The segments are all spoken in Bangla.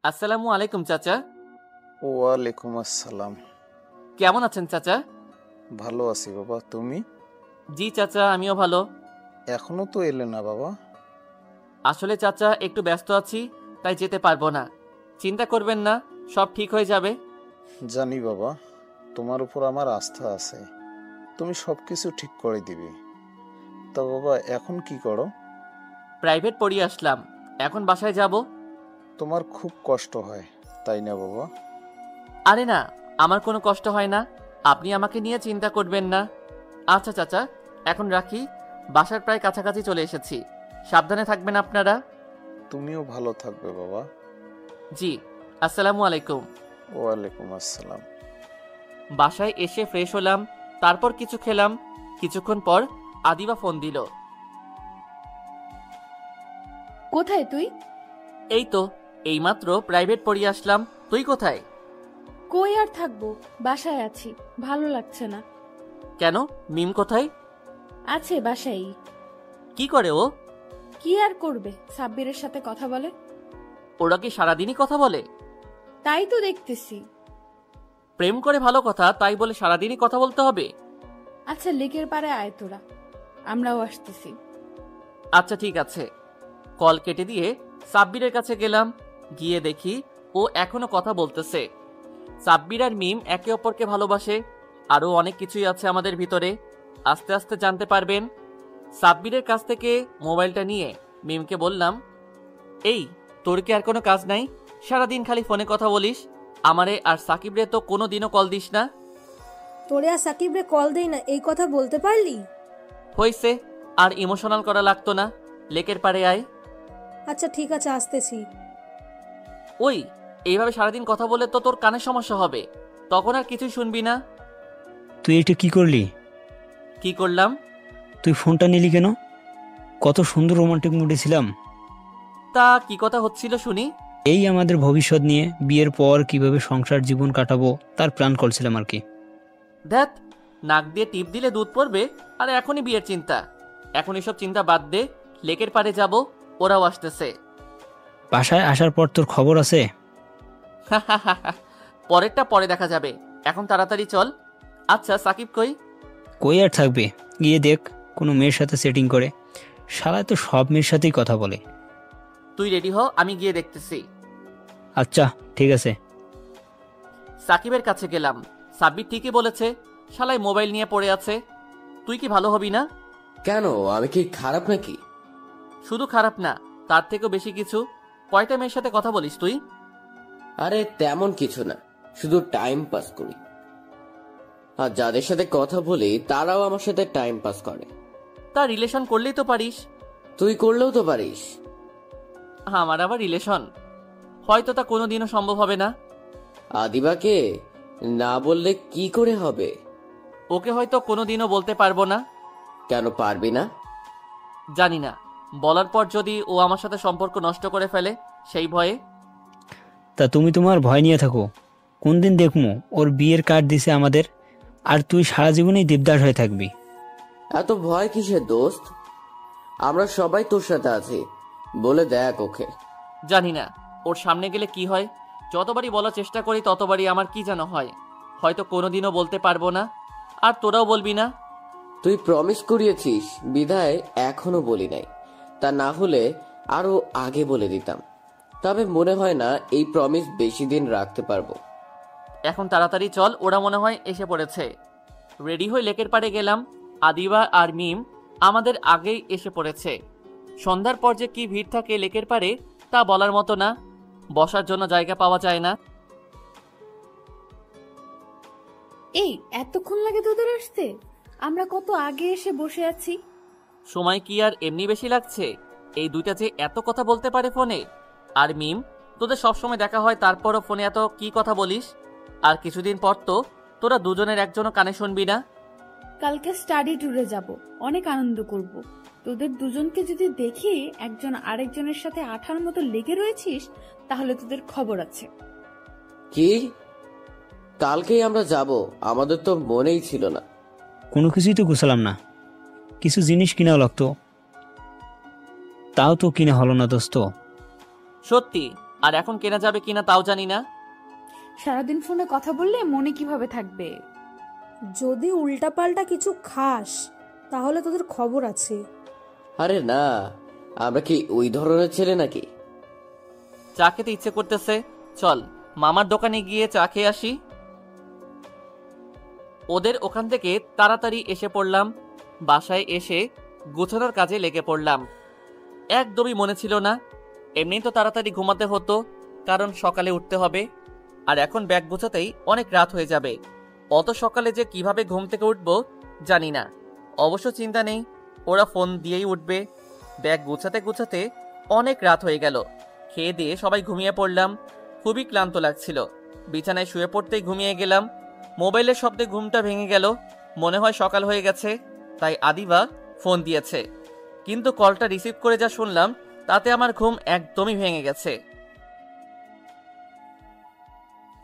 আসসালামু আলাইকুম চাচা। ওয়ালাইকুম আসসালাম। কেমন আছেন চাচা? ভালো আছি বাবা, তুমি? জি চাচা, আমিও ভালো। এখনো তো এলে না বাবা? আসলে চাচা একটু ব্যস্ত আছি, তাই যেতে পারবো না। চিন্তা করবেন না, সব ঠিক হয়ে যাবে। জানি বাবা, তোমার উপর আমার আস্থা আছে, তুমি সবকিছু ঠিক করে দিবে। তা বাবা, এখন কি করো? প্রাইভেট পড়িয়ে আসলাম, এখন বাসায় যাব। তোমার খুব কষ্ট হয় তাই না বাবা? আরে না, আমার কোনো কষ্ট হয় না, আপনি আমাকে নিয়ে চিন্তা করবেন না। আচ্ছা চাচা, এখন রাখি, বাসার প্রায় কাছাকাছি চলে এসেছি। সাবধানে থাকবেন আপনারা। তুমিও ভালো থাকবে বাবা। জি, আসসালামু আলাইকুম। ওয়ালাইকুম আসসালাম। বাসায় এসে ফ্রেশ হলাম, তারপর কিছু খেলাম। কিছুক্ষণ পর আদিবা ফোন দিল। কোথায় তুই? এই তো এইমাত্র প্রাইভেট পড়িয়ে আসলাম। তুই কোথায়? কই আর থাকবো, বাসায় আছি, ভালো লাগছে না। কেন, মিম কোথায়? আছে বাসায়। কি করে ও? কি আর করবে, সাব্বিরের সাথে কথা বলে। ওরা কি সারাদিনই কথা বলে? তাই তো দেখতেছি। প্রেম করে ভালো কথা, তাই বলে সারাদিনই কথা বলতে হবে? আচ্ছা লেকের পারে আয় তোরা, আমরাও আসতেছি। আচ্ছা ঠিক আছে। কল কেটে দিয়ে সাব্বিরের কাছে গেলাম। গিয়ে দেখি ও এখনো কথা বলতেছে। সাব্বির আর মিম একে অপরকে ভালোবাসে। আরো অনেক কিছুই আছে আমাদের ভিতরে, আস্তে আস্তে জানতে পারবেন। সাব্বিরের কাছ থেকে মোবাইলটা নিয়ে মিমকে বললাম, এই তোর কি আর কোনো কাজ নাই? সারাদিন খালি ফোনে কথা বলিস, আমারে আর সাকিবরে তো কোনো দিনও কল দিস না। তোরে আর সাকিবরে কল দেই না, এই কথা বলতে পারলি? হইছে, আর ইমোশনাল করা লাগতো না। লেকের পাড়ে আয়। আচ্ছা ঠিক আছে, আসতেছি। ওই এইভাবে সারাদিন কথা বলে তো তোর কানের সমস্যা হবে, তখন আর কিছুই শুনবি না। তুই এটা কি করলি? কি করলাম? তুই ফোনটা নিলি কেন? কত সুন্দর রোমান্টিক মুডে ছিলাম। তা কি কথা হচ্ছিল শুনি? এই আমাদের ভবিষ্যৎ নিয়ে, বিয়ের পর কিভাবে সংসার জীবন কাটাবো তার প্ল্যান করছিলাম আর কি। ধ্যাত, নাক দিয়ে টিপ দিলে দুধ পড়বে, আর এখনই বিয়ের চিন্তা? এখন এসব চিন্তা বাদ দে, লেকের পাড়ে যাব, ওরাও আসতেছে। বাসায় আসার পর তোর খবর আছে? পরেরটা পরে দেখা যাবে, এখন তাড়াতাড়ি চল। আচ্ছা সাকিব কই? কই আর থাকবে, গিয়ে দেখ কোনো মেয়ের সাথে সেটিং করে। শালায় তো সব মেয়ের সাথেই কথা বলে। তুই রেডি হ, আমি গিয়ে দেখতেছি। আচ্ছা ঠিক আছে। সাকিবের কাছে গেলাম। সাব্বির ঠিকই বলেছে, শালাই মোবাইল নিয়ে পড়ে আছে। তুই কি ভালো হবি না? কেন, আমি কি খারাপ নাকি? শুধু খারাপ না, তার থেকেও বেশি কিছু। কয়টা মেয়ের সাথে কথা বলিস তুই? আরে তেমন কিছু না, শুধু টাইম পাস করি। আর যাদের সাথে কথা বলি তারাও আমার সাথে টাইম পাস করে। তা রিলেশন করলেই তো পারিস। তুই করলেও তো পারিস। আমার আবার রিলেশন? হয়তো তা কোনোদিনও সম্ভব হবে না। আদিবাকে না বললে কি করে হবে? ওকে হয়তো কোনোদিনও বলতে পারবো না। কেন পারবি না? জানি না, বলার পর যদি ও আমার সাথে সম্পর্ক নষ্ট করে ফেলে, সেই ভয়ে। তা তুমি তোমার ভয় নিয়ে থাকো, কোন দিন দেখমু ওর বিয়ের কার্ড দিছে আমাদের, আর তুই সারা জীবনেই দেবদাস হয়ে থাকবি। এত ভয় কিসের দোস্ত? আমরা সবাই তোর সাথে আছি, বলে দেখ ওকে। জানি না ওর সামনে গেলে কি হয়। যতবারই বলার চেষ্টা করি ততবারই আমার কি যেন হয়। হয়তো কোনোদিনও বলতে পারবো না, আর তোরাও বলবি না। তুই প্রমিস করিয়েছিস বিধায় এখনো বলি নাই, তা না হলে আরো আগে বলে দিতাম। তবে মনে হয় না এই প্রমিস বেশি দিন রাখতে পারবো। এখন তাড়াতাড়ি চল, ওরা মনে হয় এসে পড়েছে। রেডি হয়ে লেকের পাড়ে গেলাম। আদিবা আর মিম আমাদের আগেই এসে পড়েছে। সন্ধ্যার পর যে কি ভিড় থাকে লেকের পাড়ে তা বলার মতো না। বসার জন্য জায়গা পাওয়া যায় না। এই এতক্ষণ লাগে তোদের আসতে? আমরা কত আগে এসে বসে আছি। সময় কি আর এমনি বেশি লাগছে? এই দুইটা যে এত কথা বলতে পারে ফোনে। আর মিম, তোদের সবসময় দেখা হয়, তারপরও ফোনে এত কি কথা বলিস? আর কিছুদিন পর তো তোরা দুজনের একজনও কানে শুনবি না। কালকে স্টাডি ট্যুরে যাব, অনেক আনন্দ করব। তোদের দুজনকে যদি দেখি একজন আরেকজনের সাথে আঠার মতো লেগে রয়েছিস, তাহলে তোদের খবর আছে। কি? কালকেই আমরা যাব? আমাদের তো মনেই ছিল না। কোনো কিছুই তো গুছালাম না, কিছু জিনিস কিনাও লাগতো, তাও তো কিনে হলো না দোস্ত। সত্যি আর এখন কেনা যাবে কিনা তাও জানি না। সারাদিন ফোনে কথা বললে মনে কিভাবে থাকবে? যদি উল্টাপাল্টা কিছু খাস তাহলে তোদের খবর আছে। আরে না, আমরা কি ওই ধরনের ছেলে নাকি? চা খেতে ইচ্ছে করতেছে, চল মামার দোকানে গিয়ে চা খেয়ে আসি। ওদের ওখান থেকে তাড়াতাড়ি এসে পড়লাম। বাসায় এসে গোছানোর কাজে লেগে পড়লাম। একদমই মনে ছিল না, এমনি তো তাড়াতাড়ি ঘুমাতে হতো কারণ সকালে উঠতে হবে। আর এখন ব্যাগ গোছাতেই অনেক রাত হয়ে যাবে। অত সকালে যে কিভাবে ঘুম থেকে উঠবো জানি না। অবশ্য চিন্তা নেই, ওরা ফোন দিয়েই উঠবে। ব্যাগ গোছাতে গোছাতে অনেক রাত হয়ে গেল। খেয়ে দিয়ে সবাই ঘুমিয়ে পড়লাম। খুবই ক্লান্ত লাগছিল, বিছানায় শুয়ে পড়তেই ঘুমিয়ে গেলাম। মোবাইলের শব্দে ঘুমটা ভেঙে গেল। মনে হয় সকাল হয়ে গেছে, তাই আদিবা ফোন দিয়েছে। কিন্তু কলটা রিসিভ করে যা শুনলাম তাতে আমার ঘুম একদমই ভেঙে গেছে।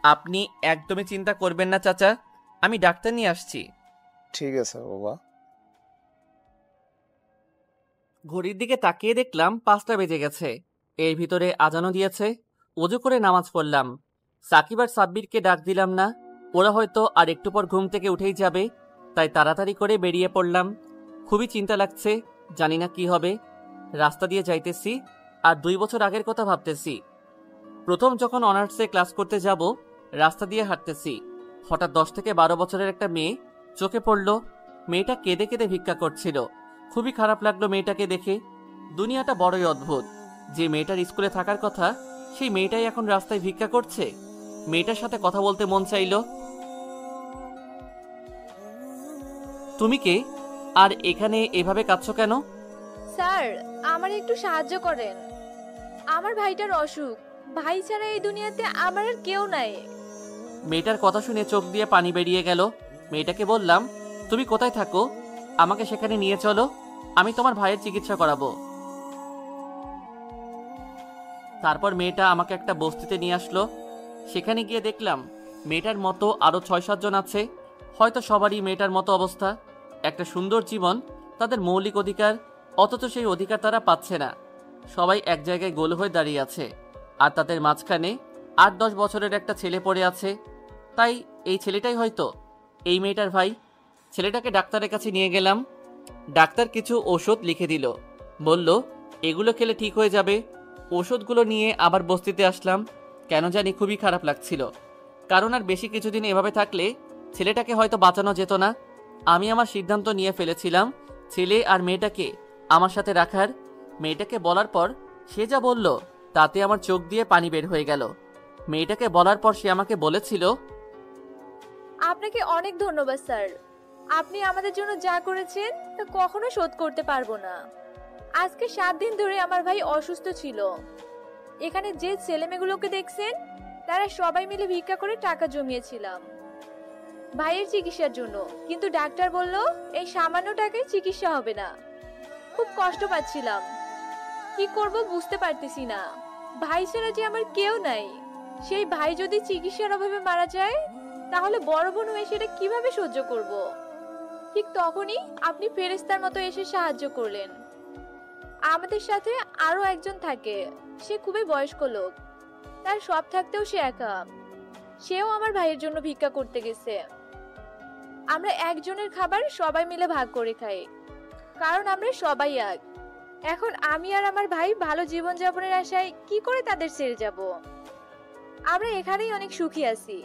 আপনি একদমই চিন্তা করবেন না চাচা, আমি ডাক্তার নিয়ে আসছি। ঠিক আছে বাবা। ঘড়ির দিকে তাকিয়ে দেখলাম 5টা বেজে গেছে। এর ভিতরে আজানও দিয়েছে। ওযু করে নামাজ পড়লাম। সাকিব আর সাব্বিরকে ডাক দিলাম না, ওরা হয়তো আর একটু পর ঘুম থেকে উঠেই যাবে, তাই তাড়াতাড়ি করে বেরিয়ে পড়লাম। খুবই চিন্তা লাগছে, জানি না কি হবে। রাস্তা দিয়ে যাইতেছি আর 2 বছর আগের কথা ভাবতেছি। প্রথম যখন অনার্সে ক্লাস করতে যাব, রাস্তা দিয়ে হাঁটতেছি, হঠাৎ 10 থেকে 12 বছরের একটা মেয়ে চোখে পড়ল। মেয়েটা কেঁদে কেঁদে ভিক্ষা করছিল। খুবই খারাপ লাগলো মেয়েটাকে দেখে। দুনিয়াটা বড়ই অদ্ভুত, যে মেয়েটার স্কুলে থাকার কথা সেই মেয়েটাই এখন রাস্তায় ভিক্ষা করছে। মেয়েটার সাথে কথা বলতে মন চাইল। তুমি কে, আর এখানে এভাবে কাঁদছো কেন? স্যার, আমার একটু সাহায্য করেন। আমার ভাইটার অসুখ, ভাই ছাড়া এই দুনিয়াতে আমার আর কেউ নাই। মেয়েটার কথা শুনে চোখ দিয়ে পানি বেরিয়ে গেল। মেয়েটাকে বললাম, তুমি কোথায় থাকো, আমাকে সেখানে নিয়ে চলো, আমি তোমার ভাইয়ের চিকিৎসা করাবো। তারপর মেয়েটা আমাকে একটা বস্তিতে নিয়ে আসলো। সেখানে গিয়ে দেখলাম মেয়েটার মতো আরো 6-7 জন আছে। হয়তো সবারই মেয়েটার মতো অবস্থা। একটা সুন্দর জীবন তাদের মৌলিক অধিকার, অথচ সেই অধিকার তারা পাচ্ছে না। সবাই এক জায়গায় গোল হয়ে দাঁড়িয়ে আছে, আর তাদের মাঝখানে 8-10 বছরের একটা ছেলে পড়ে আছে। তাই এই ছেলেটাই হয়তো এই মেয়েটার ভাই। ছেলেটাকে ডাক্তারের কাছে নিয়ে গেলাম। ডাক্তার কিছু ওষুধ লিখে দিল, বলল এগুলো খেলে ঠিক হয়ে যাবে। ওষুধগুলো নিয়ে আবার বস্তিতে আসলাম। কেন জানি খুবই খারাপ লাগছিল, কারণ আর বেশি কিছুদিন এভাবে থাকলে ছেলেটাকে হয়তো বাঁচানো যেত না। আমি আমার সিদ্ধান্ত নিয়ে ফেলেছিলাম ছেলে আর মেয়েটাকে আমার সাথে রাখার। মেয়েটাকে বলার পর সে যা বলল তাতে আমার চোখ দিয়ে পানি বের হয়ে গেল। মেয়েটাকে বলার পর সে আমাকে বলেছিল, আপনাকে অনেক ধন্যবাদ স্যার। আপনি আমাদের জন্য যা করেছেন তা কখনো শোধ করতে পারবো না। আজকে 7 দিন ধরে আমার ভাই অসুস্থ ছিল। এখানে যে ছেলেমেয়েগুলোকে দেখছেন তারা সবাই মিলে ভিক্ষা করে টাকা জমিয়েছিলাম ভাইয়ের চিকিৎসার জন্য, কিন্তু ডাক্তার বলল এই সামান্য টাকায় চিকিৎসা হবে না। খুব কষ্ট পাচ্ছিলাম, কি করব বুঝতে পারতেছি না। ভাই ছাড়া যে আমার কেউ নাই, সেই ভাই যদি চিকিৎসার অভাবে মারা যায় তাহলে বড় বোন হয়ে সেটা কিভাবে সহ্য করব। ঠিক তখনই আপনি ফেরেশতার মতো এসে সাহায্য করলেন। আমাদের সাথে আরো একজন থাকে, সে খুবই বয়স্ক লোক, তার সব থাকতেও সে একা। সেও আমার ভাইয়ের জন্য ভিক্ষা করতে গেছে। আমরা একজনের খাবার সবাই মিলে ভাগ করে খাই, কারণ আমরা সবাই এক। এখন আমি আর আমার ভাই ভালো জীবনযাপনের আশায় কি করে তাদের ছেড়ে যাব। আমরা এখানেই অনেক সুখী আছি।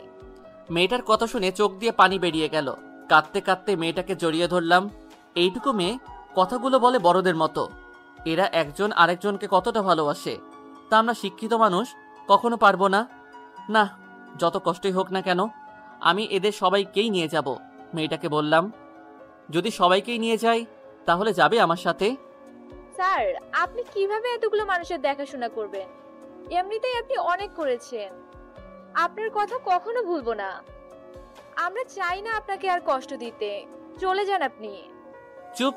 মেয়েটার কথা শুনে চোখ দিয়ে পানি বেরিয়ে গেল। কাঁদতে কাঁদতে মেয়েটাকে জড়িয়ে ধরলাম। এইটুকু মেয়ে কথাগুলো বলে বড়দের মতো। এরা একজন আরেকজনকে কতটা ভালোবাসে, তা আমরা শিক্ষিত মানুষ কখনো পারবো না। না, যত কষ্টই হোক না কেন আমি এদের সবাইকেই নিয়ে যাব। মেয়েটাকে বললাম, যদি সবাইকেই নিয়ে যাই তাহলে যাবে আমার সাথে? স্যার, আপনি কিভাবে এতগুলো মানুষের দেখাশোনা করবেন? এমনিতেই আপনি অনেক করেছেন, আপনার কথা কখনো ভুলবো না। আমরা চাই না আপনাকে আর কষ্ট দিতে, চলে যান আপনি। চুপ,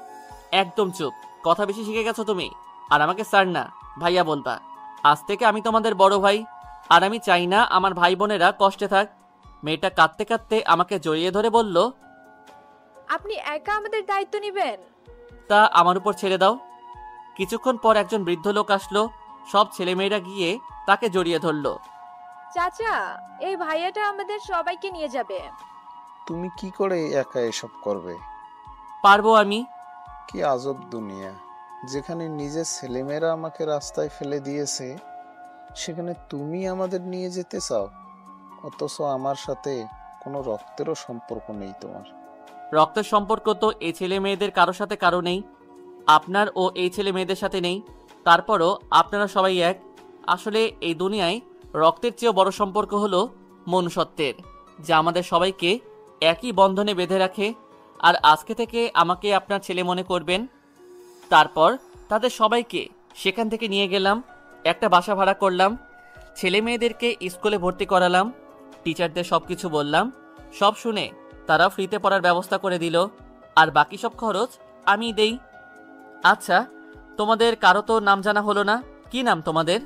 একদম চুপ। কথা বেশি শিখে গেছো তুমি, আর আমাকে স্যার না ভাইয়া বলবা। আজ থেকে আমি তোমাদের বড় ভাই, আর আমি চাই না আমার ভাই বোনেরা কষ্টে থাক। মেয়েটা কাঁদতে কাঁদতে আমাকে জড়িয়ে ধরে বলল, আপনি একা আমাদের দায়িত্ব নেবেন? তা আমার উপর ছেড়ে দাও। কিছুক্ষণ পর একজন বৃদ্ধ লোক আসলো। সব ছেলেমেয়েরা গিয়ে তাকে জড়িয়ে ধরলো। চাচা, এই ভাইয়াটা আমাদের সবাইকে নিয়ে যাবে। তুমি কি করে একা এসব করবে? পারবো আমি। কি আজব দুনিয়া, যেখানে নিজের ছেলেমেয়েরা আমাকে রাস্তায় ফেলে দিয়েছে সেখানে তুমি আমাদের নিয়ে যেতে চাও, অথচ আমার সাথে কোনো রক্তেরও সম্পর্ক নেই তোমার। রক্তের সম্পর্ক তো এই ছেলে মেয়েদের কারোর সাথে কারো নেই, আপনার ও এই ছেলে মেয়েদের সাথে নেই। তারপরও আপনারা সবাই এক। আসলে এই দুনিয়ায় রক্তের চেয়েও বড় সম্পর্ক হলো মনুষ্যত্বের, যা আমাদের সবাইকে একই বন্ধনে বেঁধে রাখে। আর আজকে থেকে আমাকে আপনার ছেলে মনে করবেন। তারপর তাদের সবাইকে সেখান থেকে নিয়ে গেলাম, একটা বাসা ভাড়া করলাম, ছেলে মেয়েদেরকে স্কুলে ভর্তি করালাম, টিচারদের সব কিছু বললাম। সব শুনে তারা ফ্রিতে পড়ার ব্যবস্থা করে দিল, আর বাকি সব খরচ আমিই দেই। আচ্ছা, তোমাদের কারো তো নাম জানা হলো না, কি নাম তোমাদের?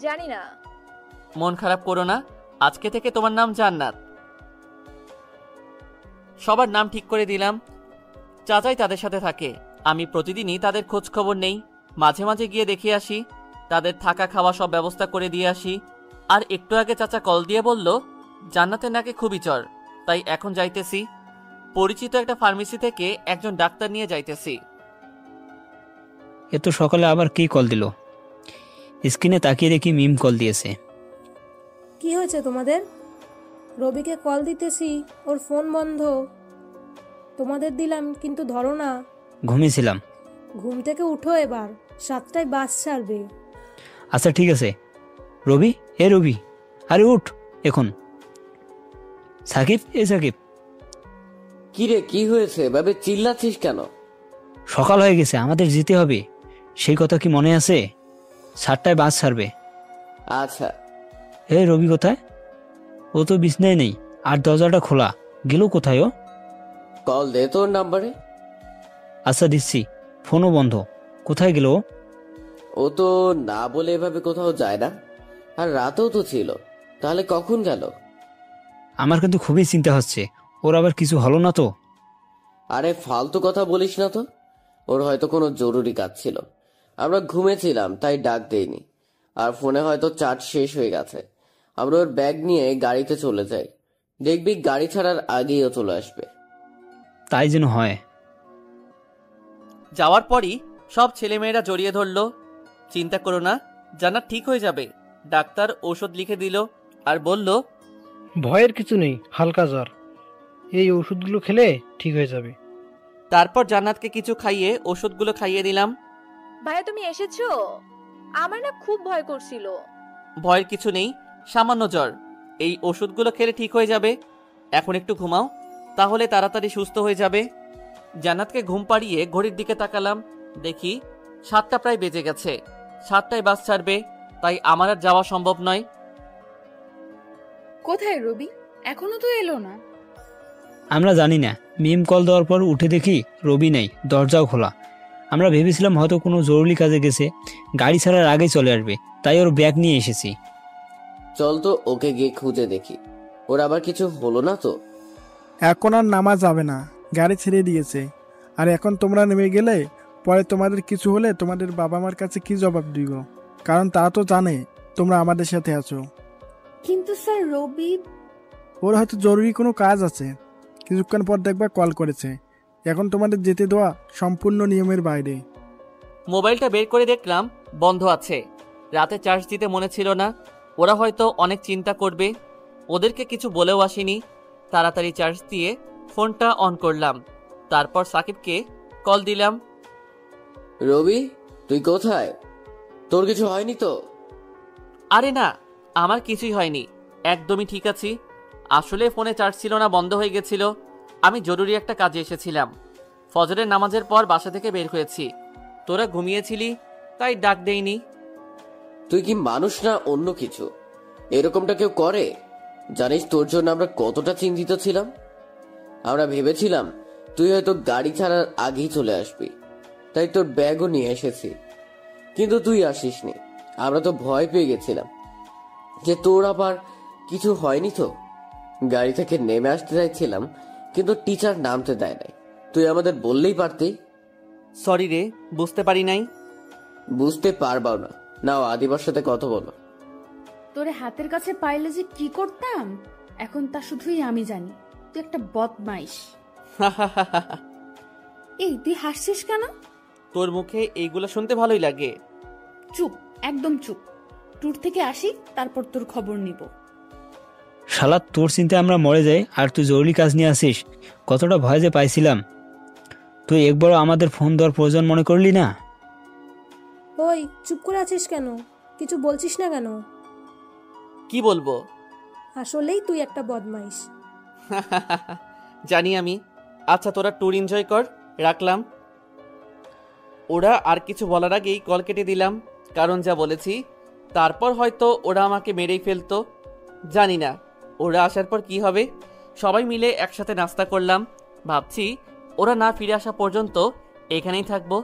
জানি না। মন খারাপ করো না, আজকে থেকে তোমার নাম জান্নাত। সবার নাম ঠিক করে দিলাম। চাচাই তাদের সাথে থাকে, আমি প্রতিদিনই তাদের খোঁজ খবর নেই, মাঝে মাঝে গিয়ে দেখে আসি, তাদের থাকা খাওয়া সব ব্যবস্থা করে দিয়ে আসি। আর একটু আগে চাচা কল দিয়ে বলল জান্নাতের নাকি খুবই জ্বর, তাই এখন যাইতেছি। পরিচিত একটা ফার্মেসি থেকে একজন ডাক্তার নিয়ে যাইতেছি। এত সকালে আবার কে কল দিল? স্ক্রিনে তাকিয়ে দেখি মিম কল দিয়েছে। কি হয়েছে তোমাদের? রবিকে কল দিতেছি, ওর ফোন বন্ধ। তোমাদের দিলাম কিন্তু ধরো না। ঘুমিয়েছিলাম। ঘুম থেকে উঠো, এবার 7টায় বাস ছাড়বে। আচ্ছা ঠিক আছে। রবি, এ রবি, আরে উঠ এখন। সাকিব, এ সাকিব। কি রে, কি হয়েছে? এভাবে চিল্লাচ্ছিস কেন? সকাল হয়ে গেছে, আমাদের যেতে হবে। সেই কথা কি মনে আছে? 7টায় বাস ছাড়বে। আচ্ছা। এ রবি কোথায়? ও তো বিছনায় নেই, আর দরজাটা খোলা। গেল কোথায় ও? কল দে তোর নাম্বারে। আচ্ছা দিচ্ছি, ফোনও বন্ধ। কোথায় গেল ও? ও তো না বলে এভাবে কোথাও যায় না, আর রাতেও তো ছিল, তাহলে কখন গেল? আমার কিন্তু খুবই চিন্তা হচ্ছে, ওর আবার কিছু হলো না তো? আরে ফালতু কথা বলিস না তো। ওর হয়তো কোনো জরুরি কাজ ছিল, আমরা ঘুমেছিলাম তাই ডাক দেইনি। আর ফোনে হয়তো চার্জ শেষ হয়ে গেছে। আমরা ওর ব্যাগ নিয়ে গাড়িতে চলে যাই, দেখবি গাড়ি ছাড়ার আগেই ও চলে আসবে। তাই যেন হয়। যাওয়ার পরই সব ছেলেমেয়েরা জড়িয়ে ধরলো। চিন্তা করো না, জান্নাত ঠিক হয়ে যাবে। ডাক্তার ঔষধ লিখে দিল আর বলল ভয়ের কিছু নেই, হালকা জ্বর, এই ওষুধগুলো খেলে ঠিক হয়ে যাবে। তারপর জান্নাতকে কিছু খাইয়ে ওষুধগুলো খাইয়ে দিলাম। ভাইয়া তুমি এসেছো? আমার না খুব ভয় করছিল। ভয়ের কিছু নেই, সামান্য জ্বর, এই ওষুধগুলো খেলে ঠিক হয়ে যাবে। এখন একটু ঘুমাও, তাহলে তাড়াতাড়ি সুস্থ হয়ে যাবে। জান্নাতকে ঘুম পাড়িয়ে ঘড়ির দিকে তাকালাম, দেখি 7টা প্রায় বেজে গেছে। 7টায় বাস ছাড়বে, তাই আমার আর যাওয়া সম্ভব নয়। কোথায় রবি? এখনো তো এলো না। আমরা জানি না। মিম কল দেওয়ার পর উঠে দেখি রবি নেই, দরজাও খোলা। আমরা ভেবেছিলাম হয়তো কোনো জরুরি কাজে গেছে, গাড়ি ছাড়ার আগেই চলে আসবে, তাই ওর ব্যাগ নিয়ে এসেছি। চল তো ওকে গিয়ে খুঁজে দেখি, ওর আবার কিছু হলো না তো। এখন আর নামা যাবে না, গাড়ি ছেড়ে দিয়েছে। আর এখন তোমরা নেমে গেলে পরে তোমাদের কিছু হলে তোমাদের বাবা মার কাছে কি জবাব দিব? কারণ তারা তো জানে তোমরা আমাদের সাথে আছো। কিন্তু স্যার রবি, ওর হয়তো জরুরি কোনো কাজ আছে, কিছুক্ষণ পর দেখবা কল করেছে। এখন তোমাদের যেতে দেওয়া সম্পূর্ণ নিয়মের বাইরে। মোবাইলটা বের করে দেখলাম বন্ধ আছে। রাতে চার্জ দিতে মনে ছিল না, ওরা হয়তো অনেক চিন্তা করবে, ওদেরকে কিছু বলেও আসিনি। তাড়াতাড়ি চার্জ দিয়ে ফোনটা অন করলাম, তারপর সাকিবকে কল দিলাম। রবি, তুই কোথায়? তোর কিছু হয়নি তো? আরে না, আমার কিছুই হয়নি, একদমই ঠিক আছি। আসলে ফোনে চার্জ ছিল না, বন্ধ হয়ে গেছিল। আমি জরুরি একটা কাজে এসেছিলাম। ফজরের নামাজের পর বাসা থেকে বের হয়েছি, তোরা ঘুমিয়েছিলি তাই ডাক দেইনি। তুই কি মানুষ না অন্য কিছু? এরকমটা কেউ করে? জানিস তোর জন্য আমরা কতটা চিন্তিত ছিলাম। আমরা ভেবেছিলাম তুই হয়তো গাড়ি ছাড়ার আগেই চলে আসবি, তাই তোর ব্যাগও নিয়ে এসেছি। কিন্তু তুই আসিসনি, আমরা তো ভয় পেয়ে গেছিলাম যে তোর আবার কিছু হয়নি তো। গাড়ি থেকে নেমে আসতে চাইছিলাম, কিন্তু টিচার নামতে দেয় নাই। তুই আমাদের বললেই পারতি। সরি রে, বুঝতে পারি নাই। বুঝতে পারবাও না, নাও আদিবার সাথে কথা বলো। তোরে হাতের কাছে পাইলে যে কি করতাম এখন তা শুধুই আমি জানি। তুই একটা বদমাইশ। এই তুই হাসছিস কেন? তোর মুখে এইগুলো শুনতে ভালোই লাগে। চুপ, একদম চুপ। ট্যুর থেকে আসি, তারপর তোর খবর নিব। শালা তোর চিন্তায় আমরা মরে যাই আর তুই জরুরি কাজ নিয়ে আসিস। কতটা ভয় যে পাইছিলাম। তুই একবারও আমাদের ফোন দেওয়ার প্রয়োজন মনে করলি না? ওই চুপ করে আছিস কেন? কিছু বলছিস না কেন? কি বলবো? আসলেই তুই একটা বদমাইশ। জানি আমি। আচ্ছা তোরা ট্যুর এনজয় কর, রাখলাম। ওরা আর কিছু বলার আগেই কল কেটে দিলাম, কারণ যা বলেছি তারপর হয়তো ওরা আমাকে মেরেই ফেলতো। জানি না ওরা আসার পর কি হবে। সবাই মিলে একসাথে নাস্তা করলাম। ভাবছি ওরা না ফিরে আসা পর্যন্ত এখানেই থাকবো।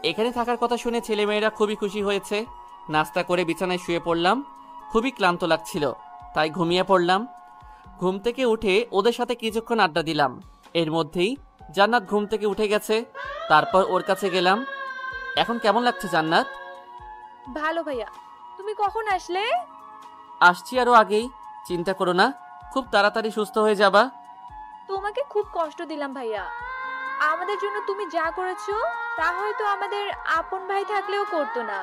এখানে থাকার কথা শুনে ছেলেমেয়েরা খুবই খুশি হয়েছে। নাস্তা করে বিছানায় শুয়ে পড়লাম। খুবই ক্লান্ত লাগছিল, তাই ঘুমিয়ে পড়লাম। ঘুম থেকে উঠে ওদের সাথে কিছুক্ষণ আড্ডা দিলাম। এর মধ্যেই জান্নাত ঘুম থেকে উঠে গেছে। তারপর ওর কাছে গেলাম। এখন কেমন লাগছে জান্নাত? ভালো ভাইয়া। তুমি কখন আসলে? আসছি আরো আগেই। চিন্তা করো না, খুব তাড়াতাড়ি সুস্থ হয়ে যাবা। তোমাকে খুব কষ্ট দিলাম ভাইয়া। আমাদের জন্য তুমি যা করেছো তা হয়তো আমাদের আপন ভাই থাকলেও করতো না।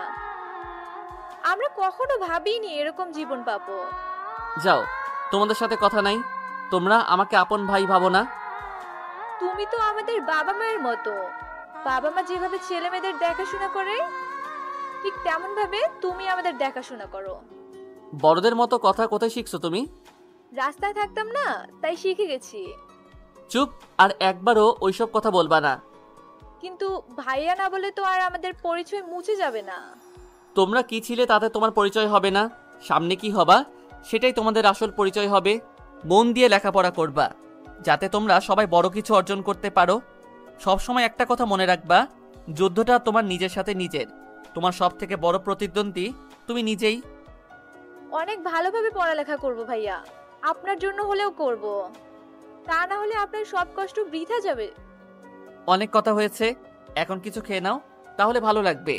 আমরা কখনো ভাবিনি এরকম জীবন পাবো। যাও, তোমাদের সাথে কথা নাই। তোমরা আমাকে আপন ভাই ভাবো না। তুমি তো আমাদের বাবা মায়ের মতো। বাবা মা যেভাবে ছেলে মেয়েদের দেখাশোনা করে ঠিক তেমন ভাবে তুমি আমাদের দেখাশোনা করো। বড়দের মতো কথা কোথায় শিখছো তুমি? রাস্তায় থাকতাম না, তাই শিখে গেছি। চুপ, আর একবারও ওইসব কথা বলবা না। কিন্তু ভাইয়া না বলে তো আর আমাদের পরিচয় মুছে যাবে না। তোমরা কি ছিলে তাতে তোমার পরিচয় হবে না। সামনে কি হবা সেটাই তোমাদের আসল পরিচয় হবে। মন দিয়ে লেখাপড়া করবা, যাতে তোমরা সবাই বড় কিছু অর্জন করতে পারো। সবসময় একটা কথা মনে রাখবা, যুদ্ধটা তোমার নিজের সাথে নিজের। তোমার সব থেকে বড় প্রতিদ্বন্দ্বী তুমি নিজেই। অনেক ভালোভাবে পড়ালেখা করব ভাইয়া, আপনার জন্য হলেও করব। তা না হলে আপনার সব কষ্ট বৃথা যাবে। অনেক কথা হয়েছে, এখন কিছু খেয়ে নাও, তাহলে ভালো লাগবে।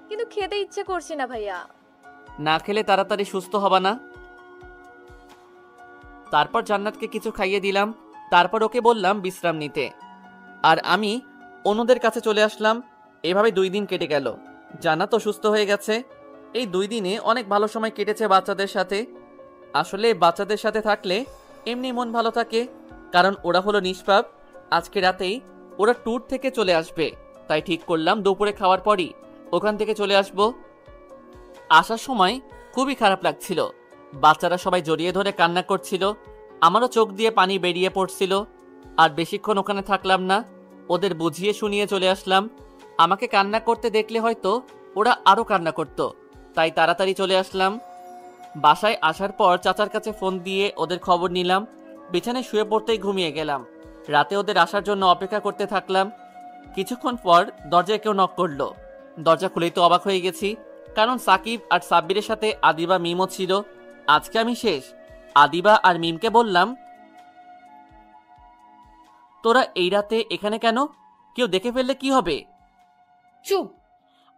কিন্তু খেতে ইচ্ছে করছে না ভাইয়া। না খেলে তাড়াতাড়ি সুস্থ হবা না। তারপর জান্নাতকে কিছু খাইয়ে দিলাম। তারপর ওকে বললাম বিশ্রাম নিতে, আর আমি অন্যদের কাছে চলে আসলাম। এভাবে 2 দিন কেটে গেল। জান্নাত সুস্থ হয়ে গেছে। এই 2 দিনে অনেক ভালো সময় কেটেছে বাচ্চাদের সাথে। আসলে বাচ্চাদের সাথে থাকলে এমনি মন ভালো থাকে, কারণ ওরা হলো নিষ্পাপ। আজকে রাতেই ওরা ট্যুর থেকে চলে আসবে, তাই ঠিক করলাম দুপুরে খাওয়ার পরই ওখান থেকে চলে আসব। আসার সময় খুবই খারাপ লাগছিল। বাচ্চারা সবাই জড়িয়ে ধরে কান্না করছিল। আমারও চোখ দিয়ে পানি বেরিয়ে পড়ছিল। আর বেশিক্ষণ ওখানে থাকলাম না, ওদের বুঝিয়ে শুনিয়ে চলে আসলাম। আমাকে কান্না করতে দেখলে হয়তো ওরা আরও কান্না করত, তাই তাড়াতাড়ি চলে আসলাম। বাসায় আসার পর চাচার কাছে ফোন দিয়ে ওদের খবর নিলাম। বিছানায় শুয়ে পড়তেই ঘুমিয়ে গেলাম। রাতে ওদের আসার জন্য অপেক্ষা করতে থাকলাম। কিছুক্ষণ পর দরজায় কেউ নক করলো। দরজা খুলেই তো অবাক হয়ে গেছি, কারণ সাকিব আর সাব্বিরের সাথে আদিবা মিমও ছিল। আজকে আমি শেষ। আদিবা আর মিমকে বললাম, তোরা এই রাতে এখানে কেন? কেউ দেখে ফেললে কি হবে? চুপ,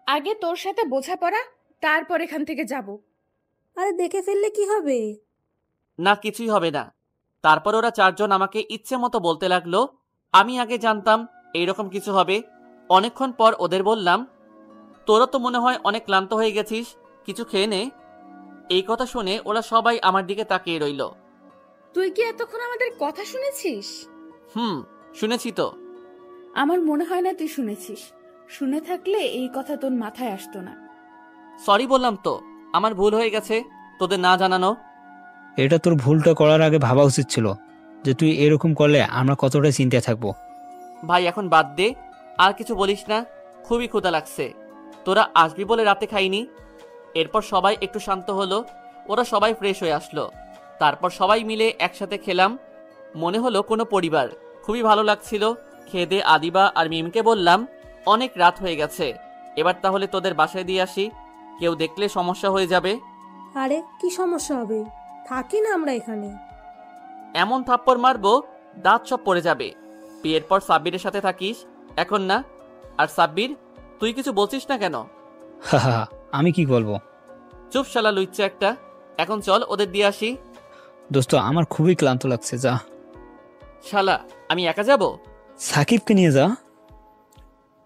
আগে তোর সাথে বোঝাপড়া, তারপর এখান থেকে যাব। আরে দেখে ফেললে কি হবে? না, কিছুই হবে না। তারপর ওরা 4 জন আমাকে ইচ্ছে মতো বলতে লাগলো। আমি আগে জানতাম এইরকম কিছু হবে। অনেকক্ষণ পর ওদের বললাম, তোরা তো মনে হয় অনেক ক্লান্ত হয়ে গেছিস, কিছু খেয়ে নে। এই কথা শুনে ওরা সবাই আমার দিকে তাকিয়ে রইল। তুই কি এতক্ষণ আমাদের কথা শুনেছিস? শুনেছি তো। আমার মনে হয় না তুই শুনেছিস। শুনে থাকলে এই কথা তোর মাথায় আসতো না। সরি বললাম তো, আমার ভুল হয়ে গেছে তোদের না জানানো। এটা তোর ভুলটা করার আগে ভাবা উচিত ছিল যে তুই এরকম করলে আমরা কতটা চিন্তায় থাকবো। ভাই এখন বাদ দে, আর কিছু বলিস না। খুবই ক্ষুধা লাগছে। তোরা আসবি বলে রাতে খাইনি। এরপর সবাই একটু শান্ত হলো। ওরা সবাই ফ্রেশ হয়ে আসলো। তারপর সবাই মিলে একসাথে খেলাম। মনে হলো কোনো পরিবার। খুবই ভালো লাগছিল। খেয়ে দিয়ে আদিবা আর মিমকে বললাম, অনেক রাত হয়ে গেছে, এবার তাহলে তোদের বাসায় দিয়ে আসি। কেউ দেখলে সমস্যা হয়ে যাবে। আরে কি সমস্যা হবে? থাকি না আমরা এখানে। এমন থাপ্পড় মারবো দাঁত সব পড়ে যাবে। বিয়ের পর সাব্বিরের সাথে থাকিস, এখন না। আর সাব্বির, তুই কিছু বলছিস না কেন? হা হা আমি কি বলবো? চুপ শালা লুইচ্ছা একটা। এখন চল ওদের দিয়ে আসি। দোস্ত আমার খুবই ক্লান্ত লাগছে, যা। শালা আমি একা যাব? সাকিবকে নিয়ে যা।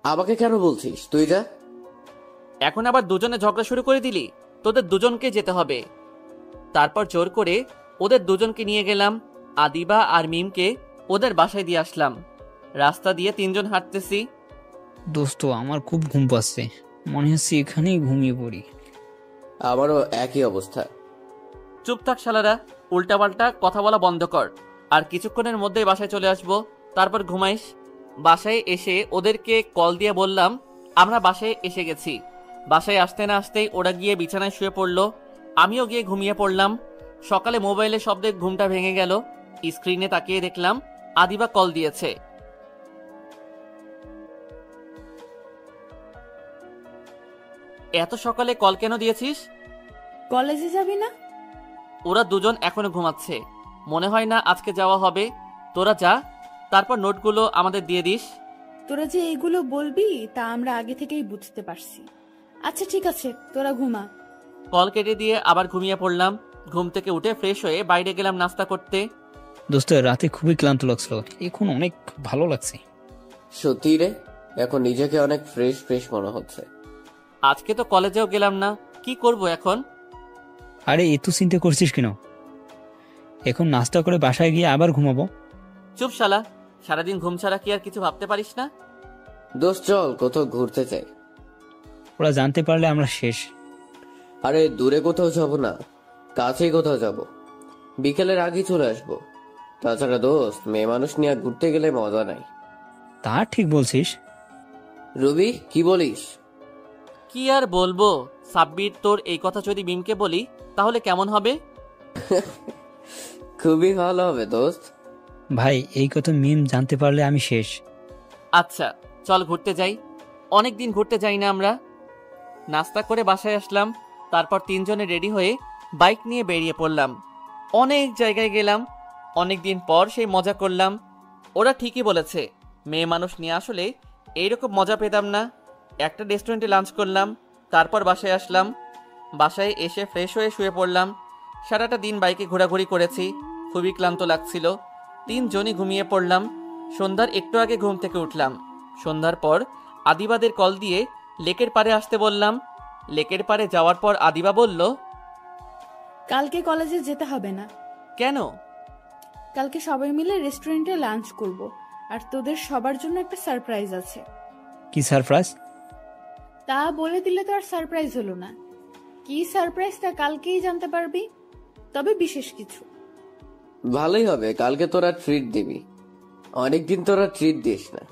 আমাকে কেন বলছিস? তুই যা। এখন আবার দুজনে ঝগড়া শুরু করে দিলি? তোদের দুজনকে যেতে হবে। তারপর জোর করে ওদের দুজনকে নিয়ে গেলাম। আদিবা আর মিমকে ওদের বাসায় দিয়ে আসলাম। রাস্তা দিয়ে তিনজন হাঁটতেছি। দোস্ত আমার খুব ঘুম পাচ্ছে, মনে হচ্ছে এখানেই ঘুমিয়ে পড়ি। আমারও একই অবস্থা। চুপ থাক শালারা, উল্টাপাল্টা কথা বলা বন্ধ কর। আর কিছুক্ষণের মধ্যেই বাসায় চলে আসবো, তারপর ঘুমাইস। বাসায় এসে ওদেরকে কল দিয়ে বললাম আমরা বাসায় এসে গেছি। বাসায় আসতে না আসতেই ওরা গিয়ে বিছানায় শুয়ে পড়লো, আমিও গিয়ে ঘুমিয়ে পড়লাম। সকালে মোবাইলের শব্দে ঘুমটা ভেঙে গেল। স্ক্রিনে তাকিয়ে দেখলাম আদিবা কল দিয়েছে। এত সকালে কল কেন দিয়েছিস? কলেজে যাবি না? ওরা দুজন এখনো ঘুমাচ্ছে, মনে হয় না আজকে যাওয়া হবে। তোরা যা, তারপর নোটগুলো আমাদের দিয়ে দিস। তোরা যে এইগুলো বলবি তা আমরা আগে থেকেই বুঝতে পারছি। আচ্ছা ঠিক আছে, তোরা ঘুমা। কল কেটে দিয়ে আবার ঘুমিয়ে পড়লাম। ঘুম থেকে উঠে ফ্রেশ হয়ে বাইরে গেলাম নাস্তা করতে। দোস্ত রাতে খুবই ক্লান্ত লাগছিল, এখন অনেক ভালো লাগছে। সত্যি রে, এখন নিজেকে অনেক ফ্রেশ ফ্রেশ মনে হচ্ছে। আজকে তো কলেজেও গেলাম না, কি করব এখন? আরে এত চিন্তা করছিস কেন? এখন নাস্তা করে বাসায় গিয়ে আবার ঘুমাবো। চুপ শালা, সারাদিন ঘুম ছাড়া কি আর কিছু ভাবতে পারিস না? দোস্ত চল কোথাও ঘুরতে চাই। ওরা জানতে পারলে আমরা শেষ। আরে দূরে কোথাও যাব না, কাছেই কোথাও যাব। বিকেলের আগেই চলে আসবো। তাছাড়া দোস্ত, মেয়ে মানুষ নিয়ে ঘুরতে গেলে মজা নাই। তা ঠিক বলছিস। রবি কি বলিস? কি আর বলবো সাব্বির, তোর এই কথা যদি মিমকে বলি তাহলে কেমন হবে? খুবই ভালো হবে দোস্ত। ভাই এই কথা মিম জানতে পারলে আমি শেষ। আচ্ছা চল ঘুরতে যাই, অনেকদিন ঘুরতে যাই না আমরা। নাস্তা করে বাসায় আসলাম, তারপর তিনজনে রেডি হয়ে বাইক নিয়ে বেরিয়ে পড়লাম। অনেক জায়গায় গেলাম, অনেকদিন পর সেই মজা করলাম। ওরা ঠিকই বলেছে, মেয়ে মানুষ নিয়ে আসলে এইরকম মজা পেতাম না। একটা রেস্টুরেন্টে লাঞ্চ করলাম, তারপর বাসায় আসলাম। বাসায় এসে ফ্রেশ হয়ে শুয়ে পড়লাম। সারাটা দিন বাইকে ঘোরাঘুরি করেছি, খুবই ক্লান্ত লাগছিল। তিনজনই ঘুমিয়ে পড়লাম। সন্ধ্যার একটু আগে ঘুম থেকে উঠলাম। সন্ধ্যার পর আদিবাদের কল দিয়ে লেকের পাড়ে আসতে বললাম। লেকের পাড়ে যাওয়ার পর আদিবা বলল, কালকে কলেজে যেতে হবে না। কেন? কালকে সবাই মিলে রেস্টুরেন্টে লাঞ্চ করব, আর তোদের সবার জন্য একটা সারপ্রাইজ আছে। কি সারপ্রাইজ? তা বলে দিলে তো আর সারপ্রাইজ হলো না। কি সারপ্রাইজ তা কালকেই জানতে পারবি, তবে বিশেষ কিছু। ভালোই হবে, কালকে তোরা ট্রিট দিবি। অনেকদিন তোরা ট্রিট দিস না।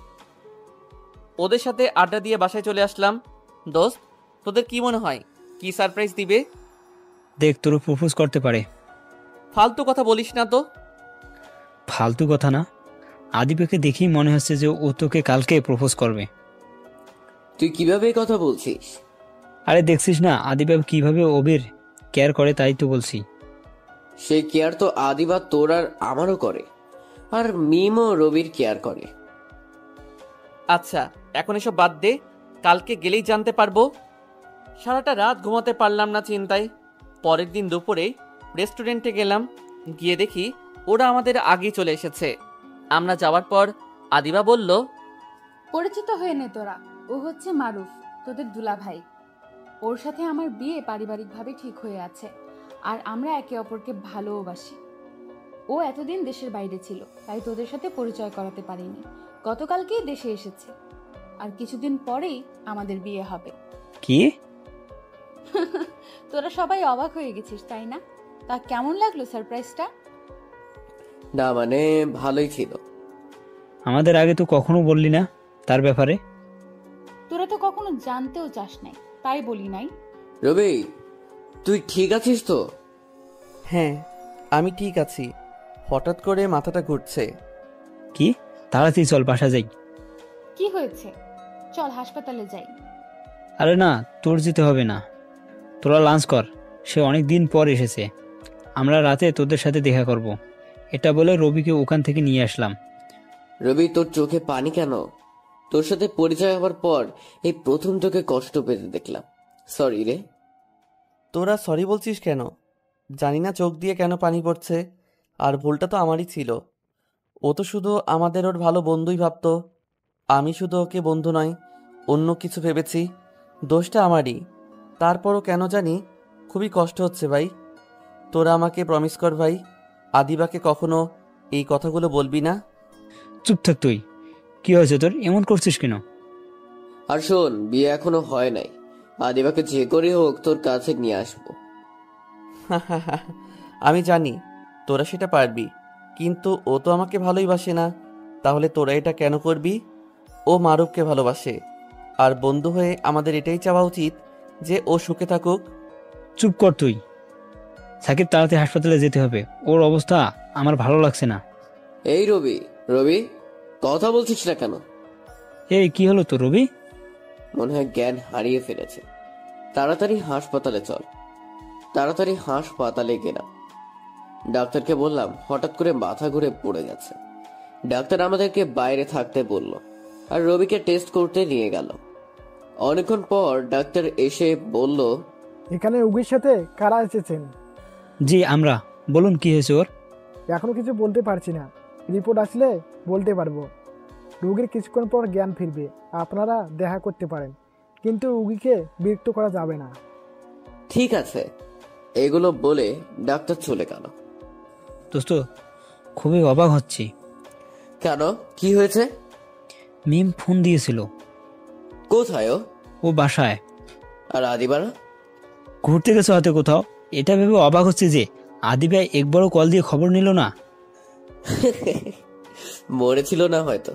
ওদের সাথে আড্ডা দিয়ে বাসায় চলে আসলাম। দোস্ত, তোদের কি মনে হয় কি সারপ্রাইজ দিবে? দেখ তোর প্রপোজ করতে পারে। ফালতু কথা বলিস না তো। ফালতু কথা না, আদিবাকে দেখেই মনে হচ্ছে যে ও তোকে কালকে প্রপোজ করবে। তুই কিভাবে এই কথা বলছিস? আরে দেখছিস না আদিবা কিভাবে ওবের কেয়ার করে, তাই তো বলছি। সেই কেয়ার তো আদিবা তোর আর আমারও করে, আর মিমও রবির কেয়ার করে। আচ্ছা এখন এসব বাদ দে, কালকে গেলেই জানতে পারবো। সারাটা রাত ঘুমাতে পারলাম না চিন্তায়। পরের দিন দুপুরে রেস্টুরেন্টে গেলাম, গিয়ে দেখি ওরা আমাদের আগেই চলে এসেছে। আমরা যাওয়ার পর আদিবা বলল, পরিচিত হয়ে নে তোরা, ও হচ্ছে মারুফ, তোদের দুলা ভাই। ওর সাথে আমার বিয়ে পারিবারিকভাবে ঠিক হয়ে আছে, আর আমরা একে অপরকে ভালোবাসি। ও এতদিন দেশের বাইরে ছিল, তাই তোদের সাথে পরিচয় করাতে পারিনি। গতকালকেই দেশে এসেছে, আর কিছুদিন পরেই আমাদের বিয়ে হবে। কি? তোরা সবাই অবাক হয়ে গেছিস তাই না? তা কেমন লাগলো সারপ্রাইজটা? না মানে ভালোই ছিল। আমাদের আগে তো কখনো বললি না তার ব্যাপারে। তোরা তো কখনো জানতেও চাস নাই, তাই বলি নাই। রবি তুই ঠিক আছিস তো? হ্যাঁ আমি ঠিক আছি, হঠাৎ করে মাথাটা ঘুরছে। কি? তাড়াতাড়ি চল বাসা যাই। কি হয়েছে? চল হাসপাতালে যাই। আরে না, তোর যেতে হবে না, তোরা লাঞ্চ কর, সে অনেক দিন পর এসেছে। আমরা রাতে তোদের সাথে দেখা করব। এটা বলে রবিকে ওখান থেকে নিয়ে আসলাম। রবি তোর চোখে পানি কেন? তোর সাথে পরিচয় হওয়ার পর এই প্রথম তোকে কষ্ট পেতে দেখলাম। সরি রে। তোরা সরি বলছিস কেন? জানি না চোখ দিয়ে কেন পানি পড়ছে, আর ভুলটা তো আমারই ছিল। ও তো শুধু আমাদের ওর ভালো বন্ধুই ভাবতো। আমি শুধু ওকে বন্ধু নয়, অন্য কিছু ভেবেছি। দোষটা আমারই। তারপরও কেন জানি খুবই কষ্ট হচ্ছে ভাই। তোরা আমাকে প্রমিস কর ভাই, আদিবাকে কখনো এই কথাগুলো বলবি না। চুপ থাক তুই। কি হয়েছে তোর? এমন করছিস কেন? আর শোন, বিয়ে এখনো হয় নাই। আদিবাকে যে করে হোক তোর কাছে নিয়ে আসবো। আমি জানি তোরা সেটা পারবি, কিন্তু ও তো আমাকে ভালোই বাসে না। তাহলে তোরা এটা কেন করবি? ও মারুফকে ভালোবাসে, আর বন্ধু হয়ে আমাদের এটাই চাওয়া উচিত যে ও সুখে থাকুক। চুপ কর তুই। সাকিব, তাড়াতাড়ি হাসপাতালে যেতে হবে। ওর অবস্থা আমার ভালো লাগছে না। এই রবি, রবি কথা বলছিস না কেন? এই কি হলো তো রবি? মনে হয় জ্ঞান হারিয়ে ফেলেছে। তাড়াতাড়ি হাসপাতালে চল। তাড়াতাড়ি হাসপাতালে গেলাম। ডাক্তারকে বললাম হঠাৎ করে মাথা ঘুরে পড়ে গেছে। ডাক্তার আমাদেরকে বাইরে থাকতে বলল, আর রবিকে টেস্ট করতে নিয়ে গেল। অনেকক্ষণ পর ডাক্তার এসে বলল, এখানে উগির সাথে কারা এসেছেন? জি আমরা। বলুন কি হয়েছে ওর? এখনো কিছু বলতে পারছি না, রিপোর্ট আসলে বলতে পারবো। রোগীর কিছুক্ষণ পর জ্ঞান ফিরবে, আপনারা দেখা করতে পারেন, কিন্তু রোগীকে বিরক্ত করা যাবে না। ঠিক আছে। এগুলো বলে ডাক্তার চলে গেল। দোস্ত, খুবই অবাক হচ্ছি। কেন, কি হয়েছে? মিম ফোন দিয়েছিল। কোথায়? ও বাসায়। আর আদিবারা? ঘুরতে গেছে হয়তো কোথাও। এটা ভেবে অবাক হচ্ছে যে আদিবাই একবারও কল দিয়ে খবর নিল না। মরেছিল না হয়তো।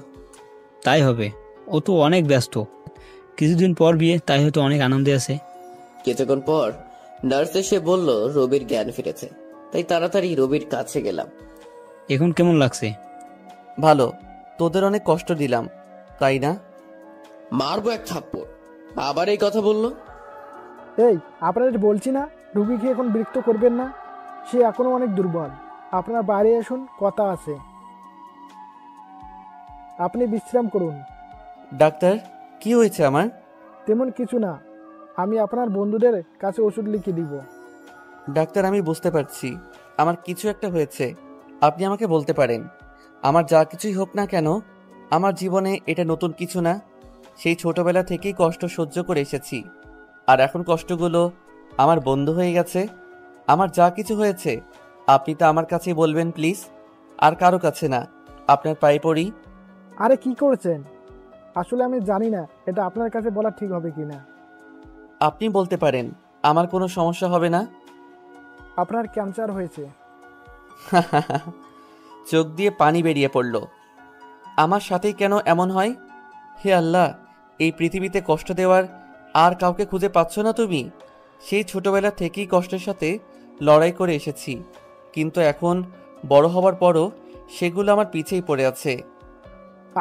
তাই হবে, ও তো অনেক ব্যস্ত। কিছুদিন পর বিয়ে, তাই হয়তো অনেক আনন্দে আছে। কিছুক্ষণ পর নার্স এসে বলল রবির জ্ঞান ফিরেছে। তাই তাড়াতাড়ি রবির কাছে গেলাম। এখন কেমন লাগছে? ভালো। তোদের অনেক কষ্ট দিলাম, তাই না? মারবো এক থাপ্পড়। আবার এই কথা বললো। এই, আপনাদের বলছি না রোগীকে এখন বিরক্ত করবেন না, সে এখনো অনেক দুর্বল। আপনারা বাইরে আসুন, কথা আছে। আপনি বিশ্রাম করুন। ডাক্তার, কি হয়েছে আমার? তেমন কিছু না, আমি আপনার বন্ধুদের কাছে ওষুধ লিখে দিব। ডাক্তার, আমি বুঝতে পারছি আমার কিছু একটা হয়েছে। আপনি আমাকে বলতে পারেন। আমার যা কিছুই হোক না কেন, আমার জীবনে এটা নতুন কিছু না। সেই ছোটবেলা থেকেই কষ্ট সহ্য করে এসেছি, আর এখন কষ্টগুলো আমার বন্ধু হয়ে গেছে। আমার যা কিছু হয়েছে আপনি তো আমার কাছেই বলবেন প্লিজ, আর কারো কাছে না। আপনার পায়ে পড়ি। আরে কি করছেন? আসলে আমি জানি না এটা আপনার কাছে বলা ঠিক হবে কিনা। আপনি বলতে পারেন, আমার কোনো সমস্যা হবে না। আপনার ক্যান্সার হয়েছে। চোখ দিয়ে পানি বেরিয়ে পড়ল। আমার সাথেই কেন এমন হয়? হে আল্লাহ, এই পৃথিবীতে কষ্ট দেওয়ার আর কাউকে খুঁজে পাচ্ছ না তুমি? সেই ছোটবেলা থেকেই কষ্টের সাথে লড়াই করে এসেছি, কিন্তু এখন বড় হবার পরও সেগুলো আমার পিছেই পড়ে আছে।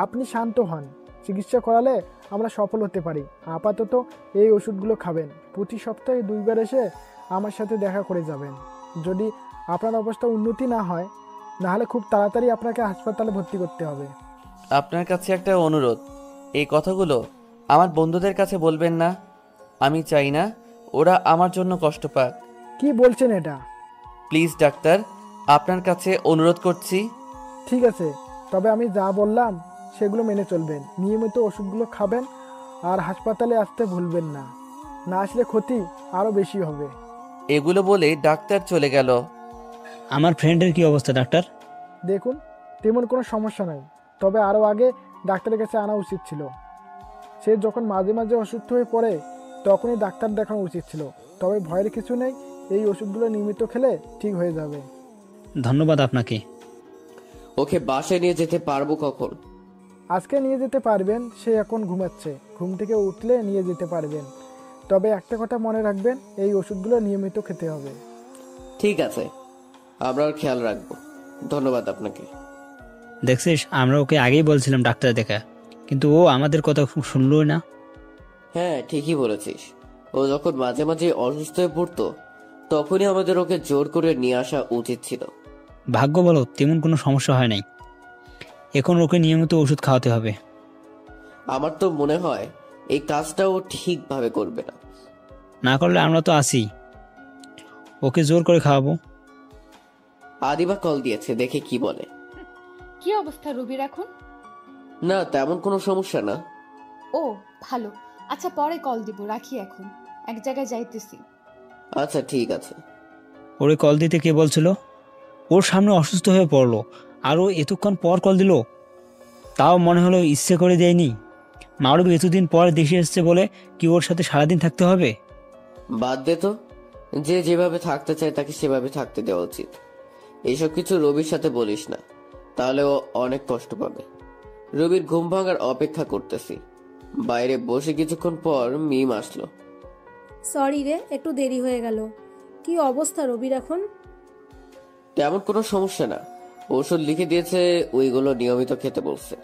আপনি শান্ত হন, চিকিৎসা করালে আমরা সফল হতে পারি। আপাতত এই ওষুধগুলো খাবেন। প্রতি সপ্তাহে 2 বার এসে আমার সাথে দেখা করে যাবেন। যদি আপনার অবস্থা উন্নতি না হয়, নাহলে খুব তাড়াতাড়ি আপনাকে হাসপাতালে ভর্তি করতে হবে। আপনার কাছে একটা অনুরোধ, এই কথাগুলো আমার বন্ধুদের কাছে বলবেন না। আমি চাই না ওরা আমার জন্য কষ্ট পাক। কি বলছেন এটা? প্লিজ ডাক্তার, আপনার কাছে অনুরোধ করছি। ঠিক আছে, তবে আমি যা বললাম সেগুলো মেনে চলবেন। নিয়মিত ওষুধগুলো খাবেন, আর হাসপাতালে আসতে ভুলবেন না। না আসলে ক্ষতি আরও বেশি হবে। এগুলো বলে ডাক্তার চলে গেল। আমার ফ্রেন্ডের কি অবস্থা ডাক্তার? দেখুন, তেমন কোনো সমস্যা নাই, তবে আরও আগে ডাক্তারের কাছে আনা উচিত ছিল। সে যখন মাঝে মাঝে অসুস্থ হয়ে পড়ে তখনই ডাক্তার দেখানো উচিত ছিল। তবে ভয়ের কিছু নেই, এই ওষুধগুলো নিয়মিত খেলে ঠিক হয়ে যাবে। ধন্যবাদ আপনাকে। ওকে বাসায় নিয়ে যেতে পারবো কখন? আজকে নিয়ে যেতে পারবেন, সে এখন ঘুমাচ্ছে। ঘুম থেকে উঠলে নিয়ে যেতে পারবেন। তবে একটা কথা মনে রাখবেন, এই ওষুধগুলো নিয়মিত খেতে হবে। ঠিক আছে, আমরা ওর খেয়াল রাখবো। ধন্যবাদ আপনাকে। দেখছিস, আমরা ওকে আগেই বলছিলাম ডাক্তার দেখা, কিন্তু ও আমাদের কথা শুনলই না। হ্যাঁ, ঠিকই বলেছিস। ও যখন মাঝে মাঝে অসুস্থ হয়ে পড়তো তখনই আমাদের ওকে জোর করে নিয়ে আসা উচিত ছিল। ভাগ্য বলো তেমন কোনো সমস্যা হয় নাই। এখন ওকে নিয়মিত ওষুধ খাওয়াতে হবে। আমার তো মনে হয় এই কাজটা ও ঠিকভাবে করবে না। না করলে আমরা তো আছি, ওকে জোর করে খাওয়াবো। আদিবা কল দিয়েছে, দেখে কি বলে। কি অবস্থা রবির এখন? না, তেমন কোনো সমস্যা না। ও ভালো, আচ্ছা পরে কল দিব, রাখি এখন, এক জায়গায় যাইতেছি। আচ্ছা ঠিক আছে। ওরে কল দিতে কে বলছিল? ওর সামনে অসুস্থ হয়ে পড়লো আর ও এতক্ষণ পর কল দিল, তাও মনে হলো ইচ্ছে করে দেয়নি। মারুফ এতদিন পর দেশে এসছে বলে কি ওর সাথে সারাদিন থাকতে হবে? বাদ দে তো, যে যেভাবে থাকতে চায় তাকে সেভাবে থাকতে দেওয়া উচিত। এইসব কিছু রবির সাথে বলিস না, তাহলে ও অনেক কষ্ট পাবে। রবির ঘুম ভাঙার অপেক্ষা করতেছি। বাইরে বসে কিছুক্ষণ পর মিম আসলো। সরি রে, একটু দেরি হয়ে গেল। কি অবস্থা রবির এখন? তেমন কোনো সমস্যা না, ওষুধ লিখে দিয়েছে, ওইগুলো নিয়মিত খেতে বলছে।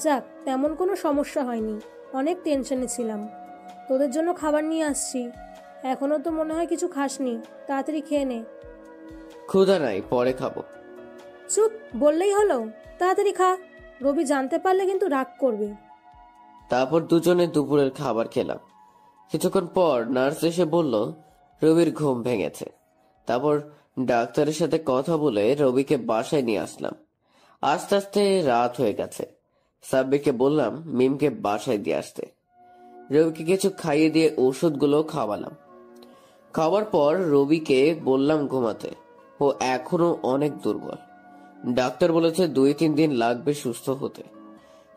যাক, তেমন কোনো সমস্যা হয়নি। অনেক টেনশনে ছিলাম। তোদের জন্য খাবার নিয়ে আসছি, এখনো তো মনে হয় কিছু খাসনি, তাড়াতাড়ি খেয়ে নে। ক্ষুধা নাই, পরে খাবো। চুপ, বললেই হলো, তাড়াতাড়ি খা, রবি জানতে পারলে কিন্তু রাগ করবে। তারপর দুজনে দুপুরের খাবার খেলাম। কিছুক্ষণ পর নার্স এসে বলল রবির ঘুম ভেঙেছে। তারপর ডাক্তারের সাথে কথা বলে রবিকে বাসায় নিয়ে আসলাম। আস্তে আস্তে রাত হয়ে গেছে। সাব্বিরকে বললাম মিমকে বাসায় দিয়ে আসতে। রবিকে কিছু খাইয়ে দিয়ে ওষুধগুলো খাওয়ালাম। খাওয়ার পর রবিকে বললাম ঘুমাতে। ও এখনো অনেক দুর্বল। ডাক্তার বলেছে 2-3 দিন লাগবে সুস্থ হতে।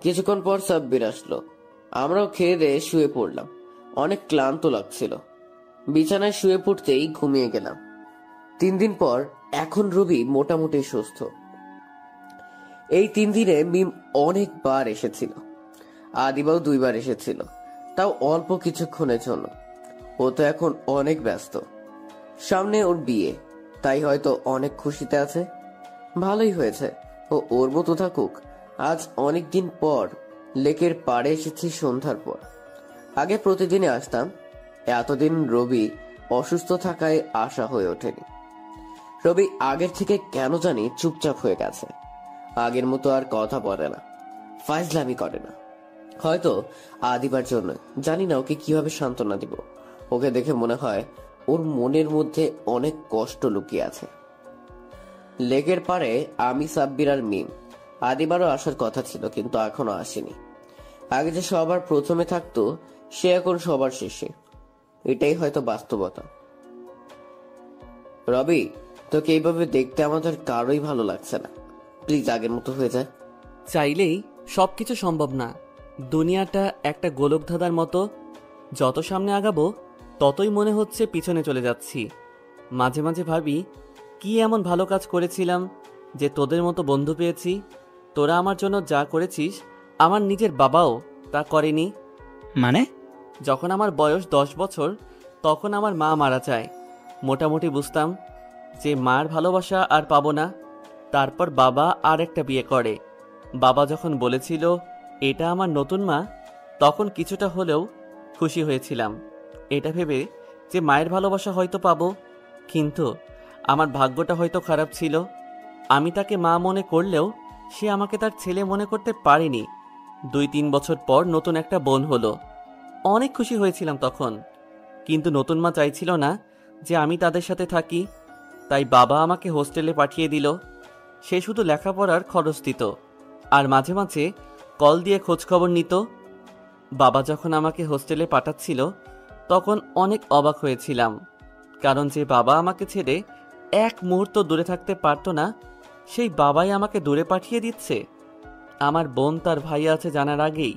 কিছুক্ষণ পর সাব্বির আসলো। আমরাও খেয়ে দিয়ে শুয়ে পড়লাম। অনেক ক্লান্ত লাগছিল। বিছানায় শুয়ে পড়তেই ঘুমিয়ে গেলাম। 3 দিন পর এখন রবি মোটামুটি সুস্থ। এই 3 দিনে মিম অনেকবার এসেছিল। আদিবাও 2 বার এসেছিল, তাও অল্প কিছুক্ষণের জন্য। ও তো এখন অনেক ব্যস্ত। সামনে ওর বিয়ে, তাই হয়তো অনেক খুশিতে আছে। ভালোই হয়েছে, ও ওর মতো থাকুক। আজ অনেক দিন পর লেকের পাড়ে এসেছি সন্ধ্যার পর। আগে প্রতিদিনই আসতাম। এতদিন রবি অসুস্থ থাকায় আশা হয়ে ওঠেনি। রবি আগের থেকে কেন জানি চুপচাপ হয়ে গেছে। আগের মতো আর কথা বলে না, ফাইজলামি করে না। হয়তো আদিবার জন্য, জানি না ওকে কিভাবে সান্ত্বনা দিব। ওকে দেখে মনে হয় ওর মনের মধ্যে অনেক কষ্ট লুকিয়ে আছে। লেকের পাড়ে আমি, সাব্বির আর মিম। আদিবারও আসার কথা ছিল, কিন্তু এখনো আসেনি। আগে যে সবার প্রথমে থাকতো, সে এখন সবার শেষে। এটাই হয়তো বাস্তবতা। রবি, তোকে এইভাবে দেখতে আমাদের কারোই ভালো লাগছে না। প্লিজ আগের মতো হয়ে যায়। চাইলেই সবকিছু সম্ভব না। দুনিয়াটা একটা গোলকধাঁধার মতো, যত সামনে আগাবো ততই মনে হচ্ছে পিছনে চলে যাচ্ছি। মাঝে মাঝে ভাবি কি এমন ভালো কাজ করেছিলাম যে তোদের মতো বন্ধু পেয়েছি। তোরা আমার জন্য যা করেছিস, আমার নিজের বাবাও তা করেনি। মানে? যখন আমার বয়স 10 বছর, তখন আমার মা মারা যায়। মোটামুটি বুঝতাম যে মার ভালোবাসা আর পাবো না। তারপর বাবা আর একটা বিয়ে করে। বাবা যখন বলেছিল এটা আমার নতুন মা, তখন কিছুটা হলেও খুশি হয়েছিলাম, এটা ভেবে যে মায়ের ভালোবাসা হয়তো পাবো। কিন্তু আমার ভাগ্যটা হয়তো খারাপ ছিল। আমি তাকে মা মনে করলেও সে আমাকে তার ছেলে মনে করতে পারেনি। 2-3 বছর পর নতুন একটা বোন হলো। অনেক খুশি হয়েছিলাম তখন। কিন্তু নতুন মা চাইছিল না যে আমি তাদের সাথে থাকি, তাই বাবা আমাকে হোস্টেলে পাঠিয়ে দিল। সে শুধু লেখাপড়ার খরচ দিত আর মাঝে মাঝে কল দিয়ে খোঁজখবর নিত। বাবা যখন আমাকে হোস্টেলে পাঠাচ্ছিল, তখন অনেক অবাক হয়েছিলাম, কারণ যে বাবা আমাকে ছেড়ে এক মুহূর্ত দূরে থাকতে পারতো না, সেই বাবাই আমাকে দূরে পাঠিয়ে দিচ্ছে। আমার বোন তার ভাই আছে জানার আগেই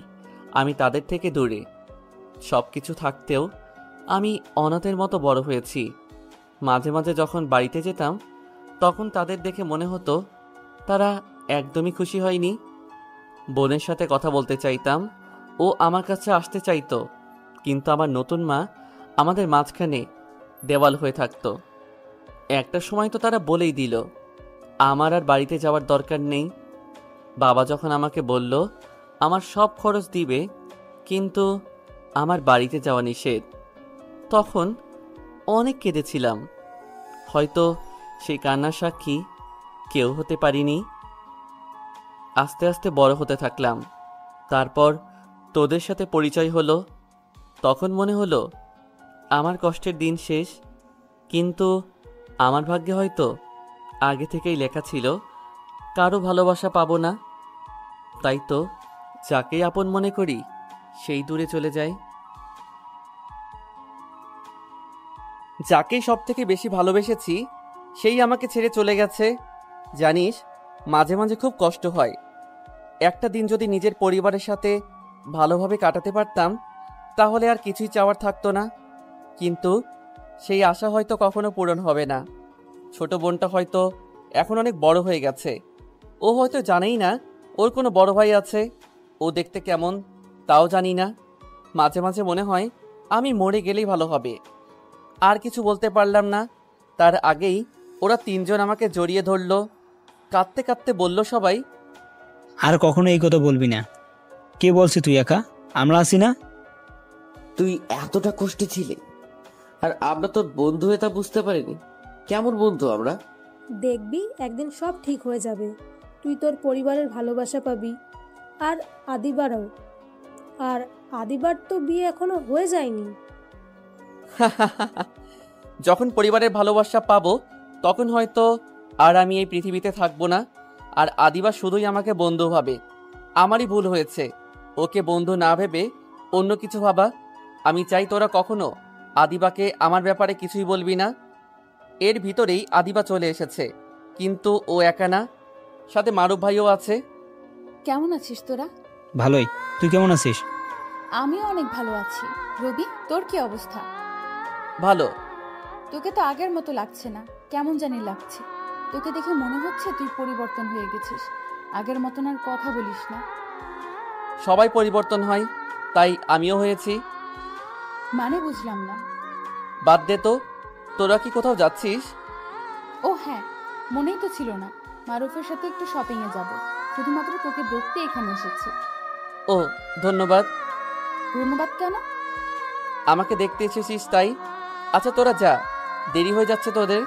আমি তাদের থেকে দূরে। সব কিছু থাকতেও আমি অনাথের মতো বড় হয়েছি। মাঝে মাঝে যখন বাড়িতে যেতাম, তখন তাদের দেখে মনে হতো তারা একদমই খুশি হয়নি। বোনের সাথে কথা বলতে চাইতাম, ও আমার কাছে আসতে চাইতো, কিন্তু আমার নতুন মা আমাদের মাঝখানে দেওয়াল হয়ে থাকতো। একটা সময় তো তারা বলেই দিল আমার আর বাড়িতে যাওয়ার দরকার নেই। বাবা যখন আমাকে বলল আমার সব খরচ দিবে, কিন্তু আমার বাড়িতে যাওয়া নিষেধ, তখন অনেক কেঁদেছিলাম। হয়তো সেই কান্নার সাক্ষী কেউ হতে পারিনি। আস্তে আস্তে বড় হতে থাকলাম। তারপর তোদের সাথে পরিচয় হলো। তখন মনে হলো আমার কষ্টের দিন শেষ, কিন্তু আমার ভাগ্যে হয়তো আগে থেকেই লেখা ছিল কারো ভালোবাসা পাবো না। তাই তো যাকেই আপন মনে করি সেই দূরে চলে যায়। যাকেই সব থেকে বেশি ভালোবেসেছি সেই আমাকে ছেড়ে চলে গেছে। জানিস, মাঝে মাঝে খুব কষ্ট হয়। একটা দিন যদি নিজের পরিবারের সাথে ভালোভাবে কাটাতে পারতাম তাহলে আর কিছুই চাওয়ার থাকতো না, কিন্তু সেই আশা হয়তো কখনো পূরণ হবে না। ছোট বোনটা হয়তো এখন অনেক বড় হয়ে গেছে, ও হয়তো জানেই না ওর কোনো বড় ভাই আছে। ও দেখতে কেমন তাও জানি না। মাঝে মাঝে মনে হয় আমি মরে গেলেই ভালো হবে। আর কিছু বলতে পারলাম না, তার আগেই ওরা তিনজন আমাকে জড়িয়ে ধরলো। কাঁদতে কাঁদতে বলল সবাই, আর কখনো এই কথা বলবি না। কে বলছি তুই একা? আমরা আছি না? তুই এতটা কষ্টে ছিলি আর আমরা তোর বন্ধু হয়ে তা বুঝতে পারিনি। কেমন বন্ধু আমরা? দেখবি একদিন সব ঠিক হয়ে যাবে। তুই তোর পরিবারের ভালোবাসা পাবি, আর আদিবারও। আর আদিবার তো বিয়ে এখনো হয়ে যায়নি। যখন পরিবারের ভালোবাসা পাবো তখন হয়তো আর আমি এই পৃথিবীতে থাকবো না, আর আদিবা শুধুই আমাকে বন্ধু ভাবে। আমারই ভুল হয়েছে ওকে বন্ধু না ভেবে অন্য কিছু ভাবা। আমি চাই তোরা কখনো আদিবাকে আমার ব্যাপারে কিছুই বলবি না। এর ভিতরেই আদিবা চলে এসেছে, কিন্তু ও একা না, সাথে মারুফ ভাইও আছে। কেমন আছিস তোরা? ভালোই। তুই কেমন আছিস? আমিও অনেক ভালো আছি। রবি, তোর কি অবস্থা? ভালো। তোকে তো আগের মতো লাগছে না, কেমন জানি লাগছে। তোকে দেখে মনে হচ্ছে তুই পরিবর্তন হয়ে গেছিস। আগের মতন আর কথা বলিস না। সবাই পরিবর্তন হয়, তাই আমিও হয়েছি। মানে বুঝলাম না। বাদ দে তো, তোরা কি কোথাও যাচ্ছিস? ও হ্যাঁ, মনেই তো ছিল না। মারুফের সাথে একটু শপিং এ যাব। শুধুমাত্র তোকে দেখতে এখানে এসেছি। ও ধন্যবাদ। ধন্যবাদ কেন? আমাকে দেখতে এসেছিস তাই। আচ্ছা তোরা যা, দেরি হয়ে যাচ্ছে তোদের।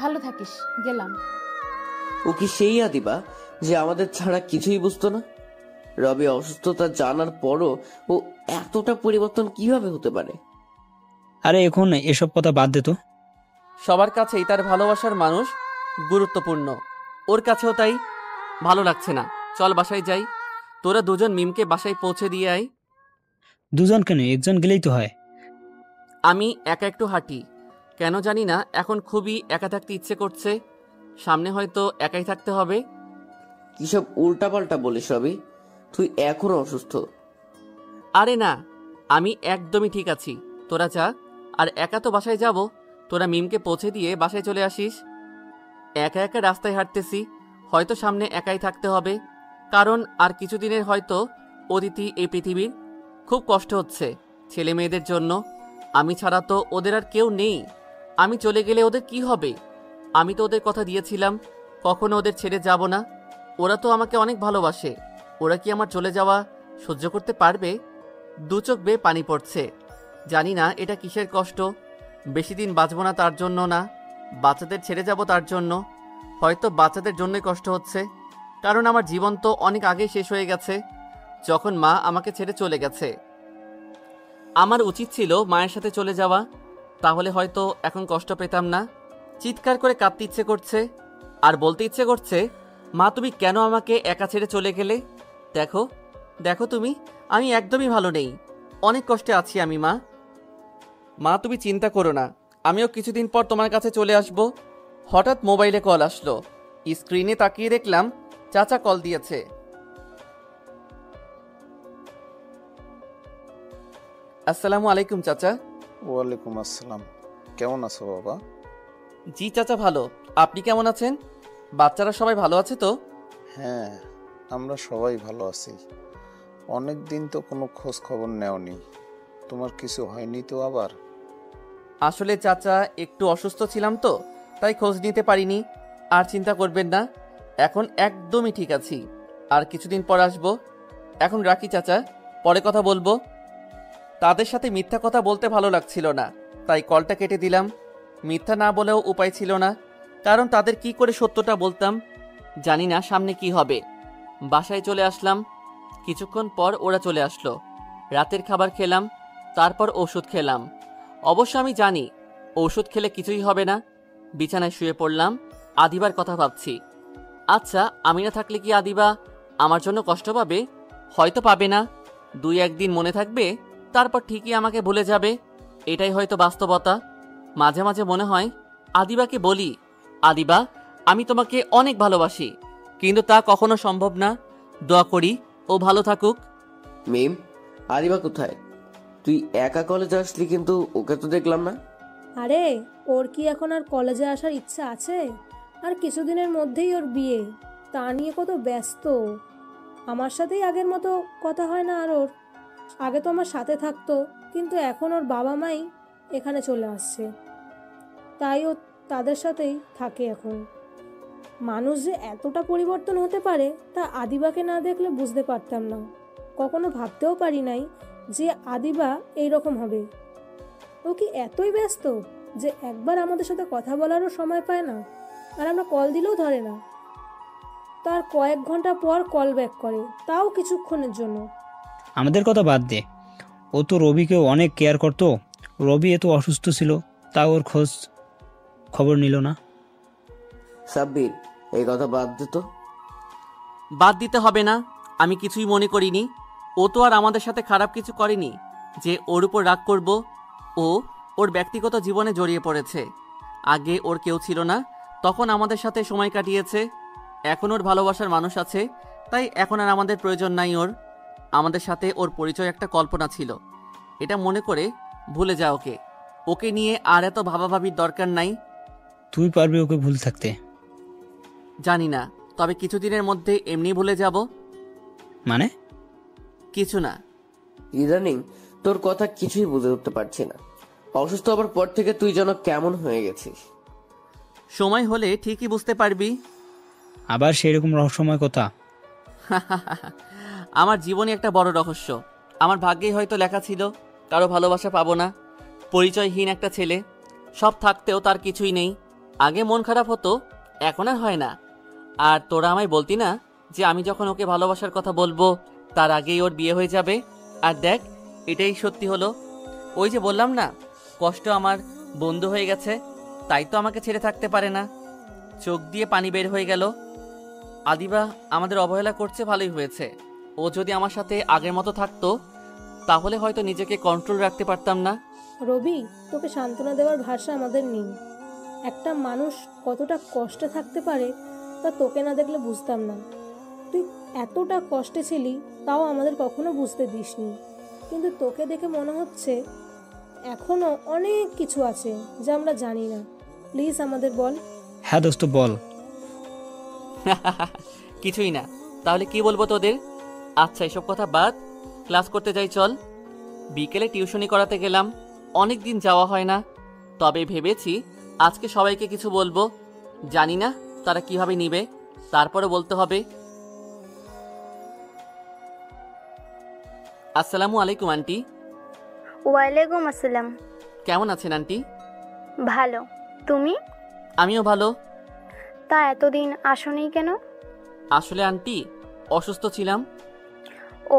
ভালো থাকিস, গেলাম। ও কি সেই আদিবা যে আমাদের ছাড়া কিছুই বুঝতো না? রবি অসুস্থতা জানার পরও ও এতটা পরিবর্তন কিভাবে হতে পারে? আরে এখন এসব কথা বাদ দে তো। সবার কাছেই তার ভালোবাসার মানুষ গুরুত্বপূর্ণ, ওর কাছেও তাই। ভালো লাগছে না, চল বাসায় যাই। তোরা দুজন মিমকে বাসায় পৌঁছে দিয়ে আয়। দুজন কেন, একজন গেলেই তো হয়। আমি একা একটু হাঁটি, কেন জানি না এখন খুবই একা থাকতে ইচ্ছে করছে। সামনে হয়তো একাই থাকতে হবে। কিসব উল্টাপাল্টা বলিস রবি? তুই এখনো অসুস্থ। আরে না, আমি একদমই ঠিক আছি। তোরা যা, আর একা তো বাসায় যাব। তোরা মিমকে পৌঁছে দিয়ে বাসায় চলে আসিস। একা একা রাস্তায় হাঁটতেছি, হয়তো সামনে একাই থাকতে হবে, কারণ আর কিছুদিনের হয়তো অদিতি এই পৃথিবীর। খুব কষ্ট হচ্ছে ছেলে মেয়েদের জন্য। আমি ছাড়া তো ওদের আর কেউ নেই। আমি চলে গেলে ওদের কি হবে? আমি তো ওদের কথা দিয়েছিলাম কখনো ওদের ছেড়ে যাব না। ওরা তো আমাকে অনেক ভালোবাসে। ওরা কি আমার চলে যাওয়া সহ্য করতে পারবে? দু চোখ বেয়ে পানি পড়ছে। জানি না এটা কিসের কষ্ট। বেশি দিন বাঁচব না তার জন্য না, বাচ্চাদের ছেড়ে যাব তার জন্য। হয়তো বাচ্চাদের জন্যই কষ্ট হচ্ছে, কারণ আমার জীবন তো অনেক আগেই শেষ হয়ে গেছে যখন মা আমাকে ছেড়ে চলে গেছে। আমার উচিত ছিল মায়ের সাথে চলে যাওয়া, তাহলে হয়তো এখন কষ্ট পেতাম না। চিৎকার করে কাঁদতে ইচ্ছে করছে, আর বলতে ইচ্ছে করছে, মা তুমি কেন আমাকে একা ছেড়ে চলে গেলে? দেখো দেখো তুমি, আমি একদমই ভালো নেই, অনেক কষ্টে আছি আমি। মা মা তুমি চিন্তা করো না, আমিও কিছুদিন পর তোমার কাছে চলে আসব। হঠাৎ মোবাইলে কল আসলো। স্ক্রিনে তাকিয়ে দেখলাম চাচা কল দিয়েছে। আসসালামু আলাইকুম চাচা। ওয়ালাইকুম আসসালাম। কেমন আছো বাবা? জি চাচা ভালো, আপনি কেমন আছেন? বাচ্চারা সবাই ভালো আছে তো? হ্যাঁ, আমরা সবাই ভালো আছি। অনেক দিন তো কোনো খোঁজ খবর নেওনি। তোমার কিছু হয়নি তো আবার? আসলে চাচা একটু অসুস্থ ছিলাম তো, তাই খোঁজ নিতে পারিনি। আর চিন্তা করবেন না, এখন একদমই ঠিক আছি। আর কিছুদিন পর আসবো। এখন রাখি চাচা, পরে কথা বলবো। তাদের সাথে মিথ্যা কথা বলতে ভালো লাগছিল না, তাই কলটা কেটে দিলাম। মিথ্যা না বলেও উপায় ছিল না, কারণ তাদের কি করে সত্যটা বলতাম জানি না সামনে কি হবে। বাসায় চলে আসলাম। কিছুক্ষণ পর ওরা চলে আসলো। রাতের খাবার খেলাম, তারপর ওষুধ খেলাম। অবশ্য আমি জানি ঔষধ খেলে কিছুই হবে না। বিছানায় শুয়ে পড়লাম, আদিবার কথা ভাবছি। আচ্ছা, আমি না থাকলে কি আদিবা আমার জন্য কষ্ট পাবে? হয়তো পাবে না, 2-1 দিন মনে থাকবে, তারপর ঠিকই আমাকে ভুলে যাবে। এটাই হয়তো বাস্তবতা। মাঝে মাঝে মনে হয় আদিবাকে বলি, আদিবা আমি তোমাকে অনেক ভালোবাসি, কিন্তু তা কখনো সম্ভব না। দোয়া করি ও ভালো থাকুক। মিম, আদিবা কোথায়? তুই একা কলেজে আসলি, কিন্তু ওকে তো দেখলাম না। আরে ওর কি এখন আর কলেজে আসার ইচ্ছা আছে? আর কিছুদিনের মধ্যেই ওর বিয়ে, তা নিয়ে কত ব্যস্ত। আমার সাথেই আগের মতো কথা হয় না আর ওর। আগে তো আমার সাথে থাকতো, কিন্তু এখন ওর বাবা মাই এখানে চলে আসছে, তাই ও তাদের সাথেই থাকে এখন। মানুষ যে এতটা পরিবর্তন হতে পারে তা আদিবাকে না দেখলে বুঝতে পারতাম না। কখনো ভাবতেও পারি নাই যে আদিবা এইরকম হবে। ও কি এতই ব্যস্ত যে একবার আমাদের সাথে কথা বলারও সময় পায় না, আর আমরা কল দিলেও ধরে না। তার কয়েক ঘন্টা পর কল ব্যাক করে, তাও কিছুক্ষণের জন্য। আমাদের কথা বাদ দে, ও তো রবিকে অনেক কেয়ার করতো। রবি এত অসুস্থ ছিল, তা ওর খোঁজ খবর নিল না। সাব্বির, এই কথা বাদ দে তো। বাদ দিতে হবে না, আমি কিছুই মনে করিনি। ও তো আর আমাদের সাথে খারাপ কিছু করেনি যে ওর উপর রাগ করব। ও ওর ব্যক্তিগত জীবনে জড়িয়ে পড়েছে। আগে ওর কেউ ছিল না, তখন আমাদের সাথে সময় কাটিয়েছে। এখন ওর ভালোবাসার মানুষ আছে, তাই এখন আর আমাদের প্রয়োজন নাই ওর। আমাদের সাথে ওর পরিচয় একটা কল্পনা ছিল, এটা মনে করে ভুলে যা ওকে। ওকে নিয়ে আর এত ভাবাভাবির দরকার নাই। তুই পারবি ওকে ভুল থাকতে? জানি না, তবে কিছুদিনের মধ্যে এমনি ভুলে যাব। মানে? কিছু না। ইদানিং তোর কথা কিছুই বুঝে উঠতে পারছি না। অসুস্থ হবার পর থেকে তুই যেন কেমন হয়ে গেছিস। সময় হলে ঠিকই বুঝতে পারবি। আবার সেরকম রহস্যময় কথা? আমার জীবনে একটা বড় রহস্য। আমার ভাগ্যেই হয়তো লেখা ছিল কারো ভালোবাসা পাবো না। পরিচয়হীন একটা ছেলে, সব থাকতেও তার কিছুই নেই। আগে মন খারাপ হতো, এখন আর হয় না। আর তোরা আমায় বলতি না যে আমি যখন ওকে ভালোবাসার কথা বলবো তার আগেই ওর বিয়ে হয়ে যাবে। আর দেখ, এটাই সত্যি হলো। ওই যে বললাম না, কষ্ট আমার বন্ধু হয়ে গেছে, তাই তো আমাকে ছেড়ে থাকতে পারে না। চোখ দিয়ে পানি বের হয়ে গেল। আদিবা আমাদের অবহেলা করছে, ভালোই হয়েছে। ও যদি আমার সাথে আগের মতো থাকতো তাহলে হয়তো নিজেকে কন্ট্রোল রাখতে পারতাম না। রবি, তোকে সান্ত্বনা দেওয়ার ভাষা আমাদের নেই। একটা মানুষ কতটা কষ্টে থাকতে পারে তা তোকে না দেখলে বুঝতাম না। তুই এতটা কষ্টে ছিলি, তাও আমাদের কখনো বুঝতে দিসনি। কিন্তু তোকে দেখে মনে হচ্ছে এখনো অনেক কিছু আছে যা আমরা জানি না। প্লিজ আমাদের বল। হ্যাঁ দোস্ত, বল। কিছুই না। তাহলে কি বলবো তোদের? আচ্ছা, এসব কথা বাদ, ক্লাস করতে যাই চল। বিকেলে টিউশনি করাতে গেলাম, অনেক দিন যাওয়া হয় না। তবে ভেবেছি আজকে সবাইকে কিছু বলবো। জানি না তারা কিভাবে নিবে, তারপরে বলতে হবে। আসসালামু আলাইকুম আন্টি। ওয়ালাইকুম আসসালাম। কেমন আছেন আন্টি? ভালো, তুমি? আমিও ভালো। তা এতদিন আসোনি কেন? আসলে আন্টি অসুস্থ ছিলাম। ও,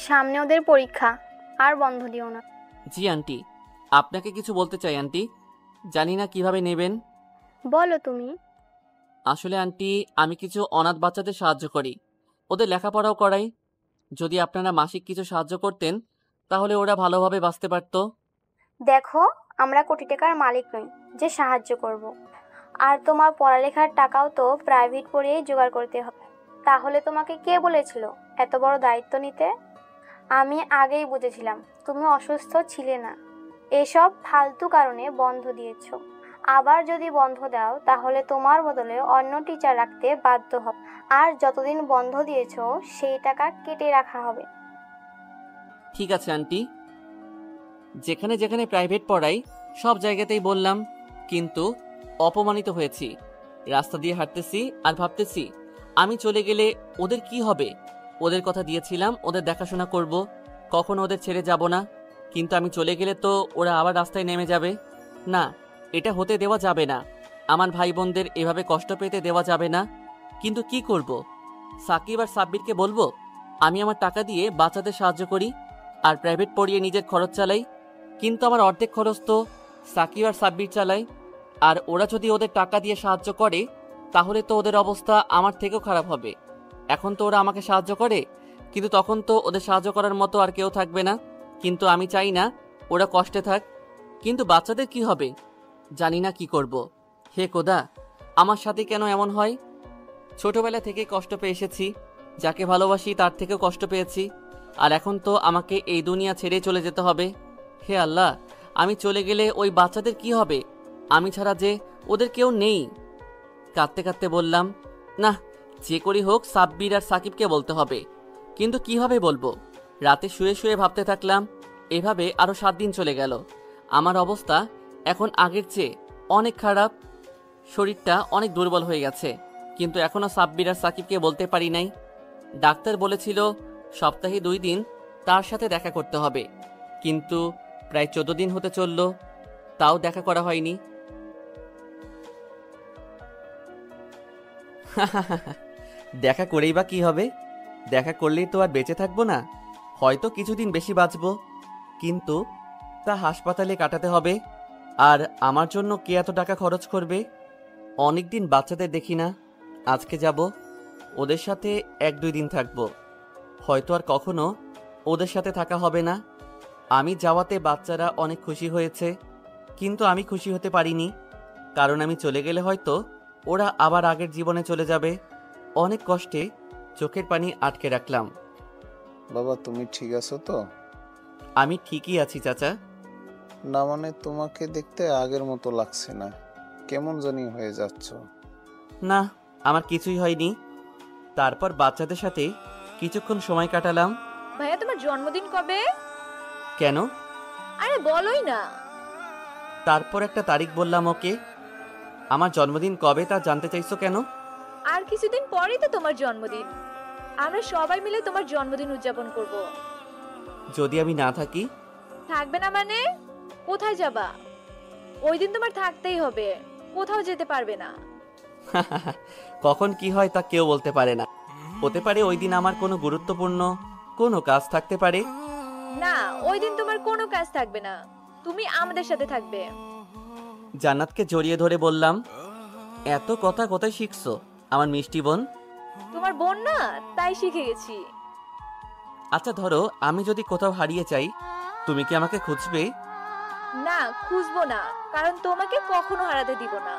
সামনে ওদের পরীক্ষা, আর বন্ধ দিও না। জি আন্টি, আপনাকে কিছু বলতে চাই আন্টি, জানি না কিভাবে নেবেন। বলো তুমি। আসলে আন্টি, আমি কিছু অনাথ বাচ্চাদের সাহায্য করি, ওদের লেখাপড়াও করাই। যদি আপনারা মাসিক কিছু সাহায্য করতেন তাহলে ওরা ভালোভাবে বাঁচতে পারত। দেখো, আমরা কোটি টাকার মালিক নই যে সাহায্য করব। আর তোমার পড়ালেখার টাকাও তো প্রাইভেট পড়িয়েই জোগাড় করতে হবে। তাহলে তোমাকে কে বলেছিল এত বড় দায়িত্ব নিতে? আমি আগেই বুঝেছিলাম তুমি অসুস্থ ছিলে না। এসব ফালতু কারণে বন্ধ দিয়েছ। আবার যদি বন্ধ দাও তাহলে তোমার বদলে অন্য টিচার রাখতে বাধ্য হবে। আর যতদিন বন্ধ দিয়েছ সেই টাকা কেটে রাখা হবে। ঠিক আছে আন্টি, যেখানে যেখানে প্রাইভেট পড়াই সব জায়গাতেই বললাম, কিন্তু অপমানিত হয়েছি। রাস্তা দিয়ে হাঁটতেছি আর ভাবতেছি আমি চলে গেলে ওদের কি হবে। ওদের কথা দিয়েছিলাম ওদের দেখাশোনা করব, কখনো ওদের ছেড়ে যাব না। কিন্তু আমি চলে গেলে তো ওরা আবার রাস্তায় নেমে যাবে। না, এটা হতে দেওয়া যাবে না। আমার ভাই বোনদের এভাবে কষ্ট পেতে দেওয়া যাবে না। কিন্তু কি করব? সাকিব আর সাব্বিরকে বলবো আমি আমার টাকা দিয়ে বাচ্চাদের সাহায্য করি আর প্রাইভেট পড়িয়ে নিজের খরচ চালাই? কিন্তু আমার অর্ধেক খরচ তো সাকিব আর সাব্বির চালায়। আর ওরা যদি ওদের টাকা দিয়ে সাহায্য করে তাহলে তো ওদের অবস্থা আমার থেকেও খারাপ হবে। এখন তো ওরা আমাকে সাহায্য করে, কিন্তু তখন তো ওদের সাহায্য করার মতো আর কেউ থাকবে না। কিন্তু আমি চাই না ওরা কষ্টে থাক। কিন্তু বাচ্চাদের কি হবে? জানি না কি করব। হে খোদা, আমার সাথে কেন এমন হয়? ছোটবেলা থেকে কষ্ট পেয়ে এসেছি, যাকে ভালোবাসি তার থেকেও কষ্ট পেয়েছি, আর এখন তো আমাকে এই দুনিয়া ছেড়ে চলে যেতে হবে। হে আল্লাহ, আমি চলে গেলে ওই বাচ্চাদের কি হবে? আমি ছাড়া যে ওদের কেউ নেই। কাঁদতে কাঁদতে বললাম, না, যে করি হোক সাব্বির আর সাকিবকে বলতে হবে। কিন্তু কিভাবে বলবো? রাতে শুয়ে শুয়ে ভাবতে থাকলাম। এভাবে আরো 7 দিন চলে গেল। আমার অবস্থা এখন আগের চেয়ে অনেক খারাপ। শরীরটা অনেক দুর্বল হয়ে গেছে, কিন্তু এখনো সাব্বির আর সাকিবকে বলতে পারি নাই। ডাক্তার বলেছিল সপ্তাহে 2 দিন তার সাথে দেখা করতে হবে, কিন্তু প্রায় 14 দিন হতে চলল, তাও দেখা করা হয়নি। দেখা করেই বা কি হবে? দেখা করলেই তো আর বেঁচে থাকবো না, হয়তো কিছুদিন বেশি বাঁচবো, কিন্তু তা হাসপাতালে কাটাতে হবে। আর আমার জন্য কে এত টাকা খরচ করবে? অনেকদিন বাচ্চাদের দেখি না, আজকে যাব, ওদের সাথে 1-2 দিন থাকবো। হয়তো আর কখনো ওদের সাথে থাকা হবে না। আমি যাওয়াতে বাচ্চারা অনেক খুশি হয়েছে, কিন্তু আমি খুশি হতে পারিনি, কারণ আমি চলে গেলে হয়তো ওরা আবার আগের জীবনে চলে যাবে। অনেক কষ্টে চোখের পানি আটকে রাখলাম। বাবা, তুমি ঠিক আছো তো? আমি ঠিকই আছি চাচা। না মানে, তোমাকে দেখতে আগের মতো লাগছে না, কেমন জানি হয়ে যাচ্ছ। না, আমার কিছুই হয়নি। তারপর বাচ্চাদের সাথে কিছুক্ষণ সময় কাটালাম। ভাইয়া, তোমার জন্মদিন কবে? কেন? আরে বলোই না। তারপর একটা তারিখ বললাম ওকে। আমার জন্মদিন কবে তা জানতে চাইছো কেন? আর কিছুদিন পরেই তো তোমার জন্মদিন। আমরা সবাই মিলে তোমার জন্মদিন উদযাপন করব। যদি আমি না থাকি? থাকবে না মানে? কোথায় যাবা? ওই দিন তোমার থাকতেই হবে, কোথাও যেতে পারবে না। কখন কি হয় তা কেউ বলতে পারে না। হতে পারে ওই দিন আমার কোনো গুরুত্বপূর্ণ কোনো কাজ থাকতে পারে। না, ওই দিন তোমার কোনো কাজ থাকবে না, তুমি আমাদের সাথে থাকবে। জান্নাতকে জড়িয়ে ধরে বললাম, এত কথা কোথায় শিখছো আমার মিষ্টি বোন? তোমার বোন না, তাই শিখে গেছি। আচ্ছা ধরো আমি যদি কোথাও হারিয়ে যাই, তুমি কি আমাকে খুঁজবে? না, খুঁজবো না, কারণ তোমাকে কখনো হারাতে দিব না।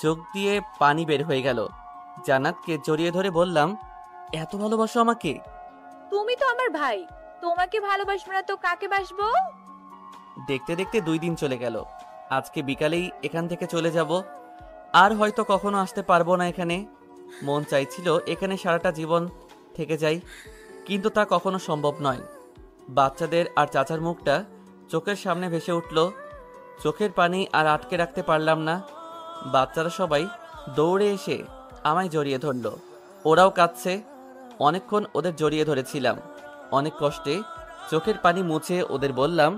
চোখ দিয়ে পানি বের হয়ে গেল। জান্নাতকে জড়িয়ে ধরে বললাম, এত ভালোবাসো আমাকে? তুমি তো আমার ভাই, তোমাকে ভালোবাসবো না তো কাকে বাসবো? দেখতে দেখতে 2 দিন চলে গেল। আজকে বিকালেই এখান থেকে চলে যাব, আর হয়তো কখনো আসতে পারবো না এখানে। মন চাইছিল এখানে সারাটা জীবন থেকে যাই, কিন্তু তা কখনো সম্ভব নয়। বাচ্চাদের আর চাচার মুখটা চোখের সামনে ভেসে উঠল। চোখের পানি আর আটকে রাখতে পারলাম না। বাচ্চারা সবাই দৌড়ে এসে আমায় জড়িয়ে ধরল। ওরাও কাঁদছে। অনেকক্ষণ ওদের জড়িয়ে ধরেছিলাম। অনেক কষ্টে চোখের পানি মুছে ওদের বললাম,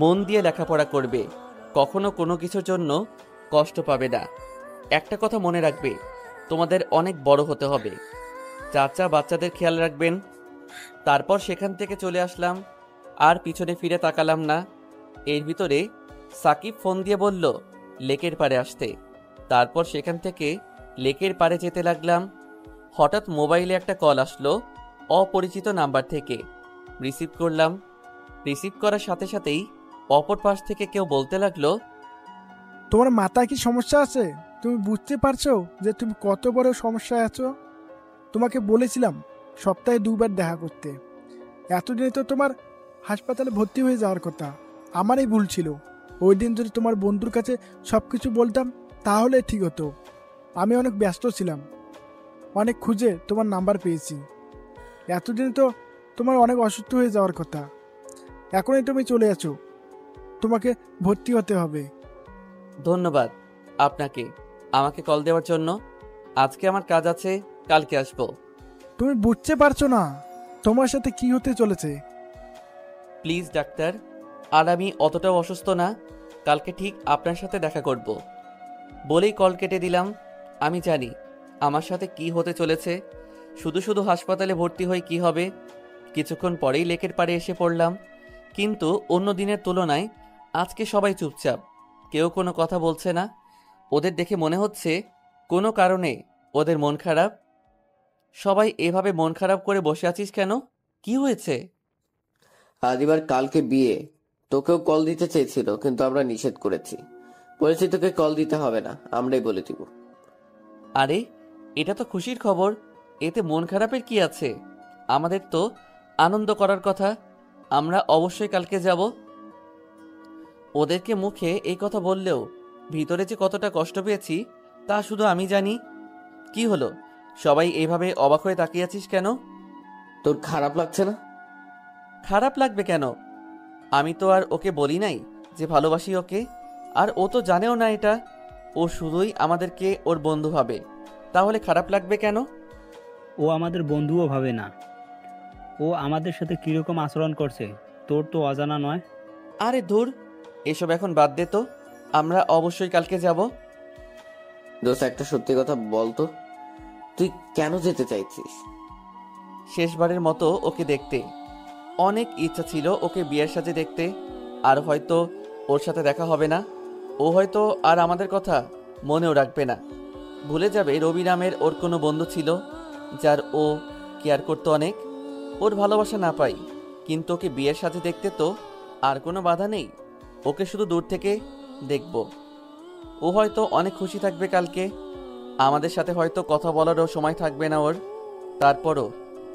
মন দিয়ে লেখাপড়া করবে, কখনো কোনো কিছুর জন্য কষ্ট পাবে না। একটা কথা মনে রাখবে, তোমাদের অনেক বড় হতে হবে। চাচা বাচ্চাদের খেয়াল রাখবেন। তারপর সেখান থেকে চলে আসলাম, আর পিছনে ফিরে তাকালাম না। এর ভিতরে সাকিব ফোন দিয়ে বলল লেকের পাড়ে আসতে। তারপর সেখান থেকে লেকের পাড়ে যেতে লাগলাম। হঠাৎ মোবাইলে একটা কল আসলো অপরিচিত নাম্বার থেকে। রিসিভ করলাম। রিসিভ করার সাথে সাথেই অপর পাশ থেকে কেউ বলতে লাগলো, তোমার মাথায় কি সমস্যা আছে? তুমি বুঝতে পারছো যে তুমি কত বড় সমস্যায় আছো? তোমাকে বলেছিলাম সপ্তাহে 2 বার দেখা করতে। এতদিনে তো তোমার হাসপাতালে ভর্তি হয়ে যাওয়ার কথা। আমারই ভুল ছিল। ওই দিন যদি তোমার বন্ধুর কাছে সব কিছু বলতাম তাহলে ঠিক হতো। আমি অনেক ব্যস্ত ছিলাম, অনেক খুঁজে তোমার নাম্বার পেয়েছি। এতদিনে তো তোমার অনেক অসুস্থ হয়ে যাওয়ার কথা। এখনই তুমি চলে আছো, তোমাকে ভর্তি হতে হবে। ধন্যবাদ আপনাকে আমাকে কল দেওয়ার জন্য। আজকে আমার কাজ আছে, কালকে আসবো। তুমি বুঝতে পারছো না তোমার সাথে কি হতে চলেছে। প্লিজ ডাক্তার, আর আমি অতটাও অসুস্থ না। কালকে ঠিক আপনার সাথে দেখা করব। বলেই কল কেটে দিলাম। আমি জানি আমার সাথে কি হতে চলেছে। শুধু শুধু হাসপাতালে ভর্তি হয়ে কি হবে। কিছুক্ষণ পরেই লেকের পাড়ে এসে পড়লাম। কিন্তু অন্য দিনের তুলনায় আজকে সবাই চুপচাপ, কেউ কোনো কথা বলছে না। ওদের দেখে মনে হচ্ছে কোনো কারণে ওদের মন খারাপ। সবাই এভাবে মন খারাপ করে বসে আছিস কেন? কি হয়েছে? আদিবার কালকে বিয়ে, তোকেও কল দিতে চেয়েছিল কিন্তু আমরা নিষেধ করেছি। বলেছি তোকে কল দিতে হবে না, আমরাই বলে দিব। আরে এটা তো খুশির খবর, এতে মন খারাপের কি আছে? আমাদের তো আনন্দ করার কথা, আমরা অবশ্যই কালকে যাব। ওদেরকে মুখে এই কথা বললেও ভিতরে যে কতটা কষ্ট পেয়েছি তা শুধু আমি জানি। কি হলো, সবাই এইভাবে অবাক হয়ে তাকিয়ে আছিস কেন? তোর খারাপ লাগছে না? খারাপ লাগবে কেন? আমি তো আর ওকে বলি নাই যে ভালোবাসি ওকে, আর ও তো জানেও না এটা। ও শুধুই আমাদেরকে ওর বন্ধু ভাবে, তাহলে খারাপ লাগবে কেন? ও আমাদের বন্ধুও ভাবে না। ও আমাদের সাথে কিরকম আচরণ করছে তোর তো অজানা নয়। আরে ধুর, এসব এখন বাদ দে তো, আমরা অবশ্যই কালকে যাব। দোস্ত একটা সত্যি কথা বলতো, তুই কেন যেতে চাইছিস? শেষবারের মতো ওকে দেখতে। অনেক ইচ্ছা ছিল ওকে বিয়ের সাজে দেখতে, আর হয়তো ওর সাথে দেখা হবে না। ও হয়তো আর আমাদের কথা মনেও রাখবে না, ভুলে যাবে রবি নামের ওর কোনো বন্ধু ছিল যার ও কেয়ার করতো অনেক। ওর ভালোবাসা না পাই, কিন্তু ওকে বিয়ের সাজে দেখতে তো আর কোনো বাধা নেই। ওকে শুধু দূর থেকে দেখব। ও হয়তো অনেক খুশি থাকবে কালকে, আমাদের সাথে হয়তো কথা বলারও সময় থাকবে না ওর। তারপরও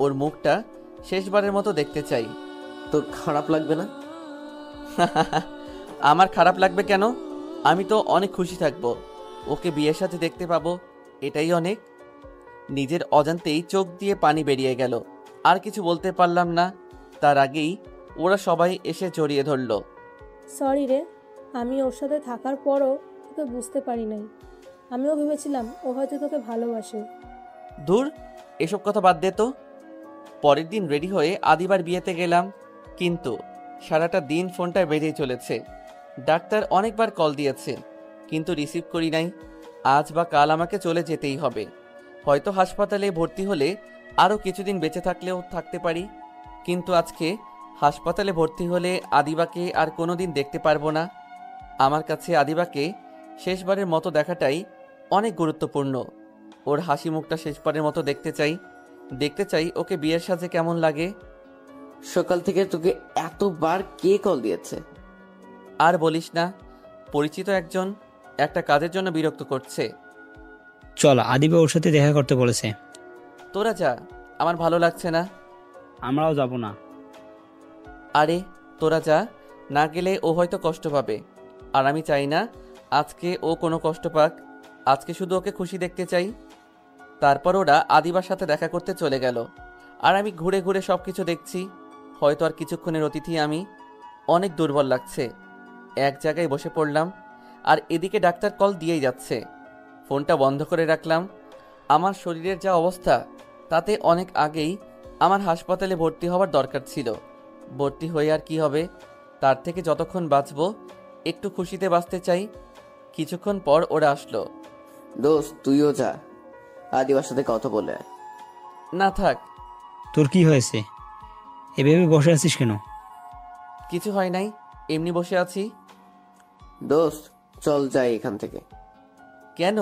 ওর মুখটা শেষবারের মতো দেখতে চাই। তোর খারাপ লাগবে না? আমার খারাপ লাগবে কেন? আমি তো অনেক খুশি থাকবো, ওকে বিয়ের সাথে দেখতে পাবো, এটাই অনেক। নিজের অজান্তেই চোখ দিয়ে পানি বেরিয়ে গেল। আর কিছু বলতে পারলাম না, তার আগেই ওরা সবাই এসে জড়িয়ে ধরল। সরি রে, আমি ওর সাথে থাকার পরও তোকে বুঝতে পারি নাই। আমিও ভেবেছিলাম ও হয়তো তোকে ভালোবাসে। দূর, এসব কথা বাদ দে তো। পরের দিন রেডি হয়ে আদিবার বিয়েতে গেলাম, কিন্তু সারাটা দিন ফোনটা বেজেই চলেছে। ডাক্তার অনেকবার কল দিয়েছে কিন্তু রিসিভ করি নাই। আজ বা কাল আমাকে চলে যেতেই হবে। হয়তো হাসপাতালে ভর্তি হলে আরও কিছুদিন বেঁচে থাকলেও থাকতে পারি, কিন্তু আজকে হাসপাতালে ভর্তি হলে আদিবাকে আর কোনোদিন দেখতে পারবো না। আমার কাছে আদিবাকে শেষবারের মতো দেখাটাই অনেক গুরুত্বপূর্ণ। ওর হাসি মুখটা শেষবারের মতো দেখতে চাই ওকে বিয়ের সাজে কেমন লাগে। সকাল থেকে তোকে এতবার কে কল দিয়েছে? আর বলিস না, পরিচিত একজন একটা কাজের জন্য বিরক্ত করছে। চল, আদিবা ওর সাথে দেখা করতে বলেছে। তোরা যা, আমার ভালো লাগছে না। আমরাও যাব না। আরে তোরা যা, না গেলে ও হয়তো কষ্ট পাবে, আর আমি চাই না আজকে ও কোনো কষ্ট পাক। আজকে শুধু ওকে খুশি দেখতে চাই। তারপর ওরা আদিবার সাথে দেখা করতে চলে গেল, আর আমি ঘুরে ঘুরে সব কিছু দেখছি। হয়তো আর কিছুক্ষণের অতিথি আমি। অনেক দুর্বল লাগছে, এক জায়গায় বসে পড়লাম, আর এদিকে ডাক্তার কল দিয়েই যাচ্ছে। ফোনটা বন্ধ করে রাখলাম। আমার শরীরের যা অবস্থা তাতে অনেক আগেই আমার হাসপাতালে ভর্তি হওয়ার দরকার ছিল। ভর্তি হয়ে আর কি হবে, তার থেকে যতক্ষণ বাঁচবো একটু খুশিতে বাঁচতে চাই। কিছুক্ষণ পর ওরা আসলো। দোস্ত তুইও যা, আদিবার সাথে কথা বলে আয়। না থাক। তোর কি হয়েছে? এভাবে বসে আছিস কেন? কিছু হয় নাই, এমনি বসে আছি। দোস্ত চল যাই এখান থেকে। কেন?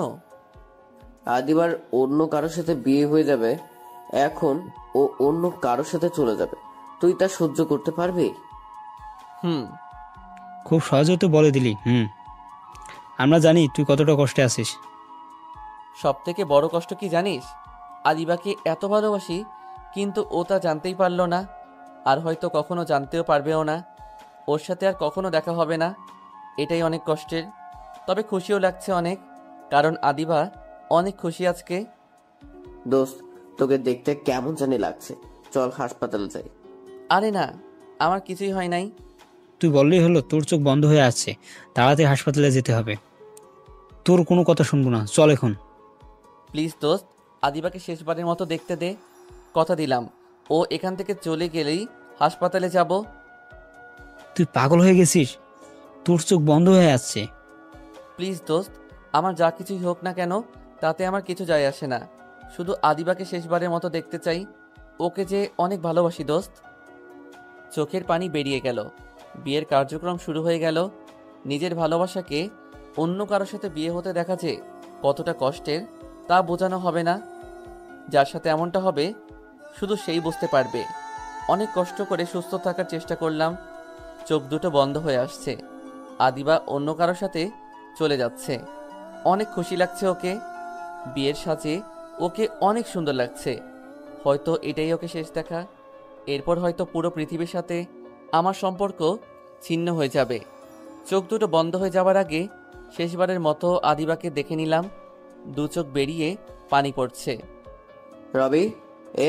আদিবার অন্য কারোর সাথে বিয়ে হয়ে যাবে, এখন ও অন্য কারোর সাথে চলে যাবে। তুই তা সহ্য করতে পারবি? খুব সহজে তো বলে দিলি। আমরা জানি তুই কতটা কষ্টে আছিস। সব থেকে বড় কষ্ট কি জানিস? আদিবাকে এত ভালোবাসি, কিন্তু ও তা জানতেই পারলো না, আর হয়তো কখনো জানতেও পারবেও না। ওর সাথে আর কখনো দেখা হবে না, এটাই অনেক কষ্টের। তবে খুশিও লাগছে অনেক, কারণ আদিবা অনেক খুশি আজকে। দোস্ত তোকে দেখতে কেমন জানি লাগছে, চল হাসপাতালে যাই। আরে না, আমার কিছুই হয় নাই। তুই বললেই হলো, তোর চোখ বন্ধ হয়ে আছে, তাড়াতাড়ি হাসপাতালে যেতে হবে। তোর কোনো কথা শুনবো না, চল এখন। প্লিজ দোস্ত, আদিবাকে শেষবারের মতো দেখতে দে। কথা দিলাম, ও এখান থেকে চলে গেলেই হাসপাতালে যাব। তুই পাগল হয়ে গেছিস? তোর চোখ বন্ধ হয়ে আসছে। প্লিজ দোস্ত, আমার যা কিছুই হোক না কেন তাতে আমার কিছু যায় আসে না। শুধু আদিবাকে শেষবারের মতো দেখতে চাই, ওকে যে অনেক ভালোবাসি দোস্ত। চোখের পানি বেরিয়ে গেল। বিয়ের কার্যক্রম শুরু হয়ে গেল। নিজের ভালোবাসাকে অন্য কারোর সাথে বিয়ে হতে দেখা যে কতটা কষ্টের তা বোঝানো হবে না। যার সাথে এমনটা হবে শুধু সেই বুঝতে পারবে। অনেক কষ্ট করে সুস্থ থাকার চেষ্টা করলাম। চোখ দুটো বন্ধ হয়ে আসছে। আদিবা অন্য কারোর সাথে চলে যাচ্ছে। অনেক খুশি লাগছে ওকে। বিয়ের সাজে ওকে অনেক সুন্দর লাগছে। হয়তো এটাই ওকে শেষ দেখা। এরপর হয়তো পুরো পৃথিবীর সাথে আমার সম্পর্ক ছিন্ন হয়ে যাবে। চোখ দুটো বন্ধ হয়ে যাবার আগে শেষবারের মতো আদিবাকে দেখে নিলাম। দু চোখ বেরিয়ে পানি পড়ছে। রবি,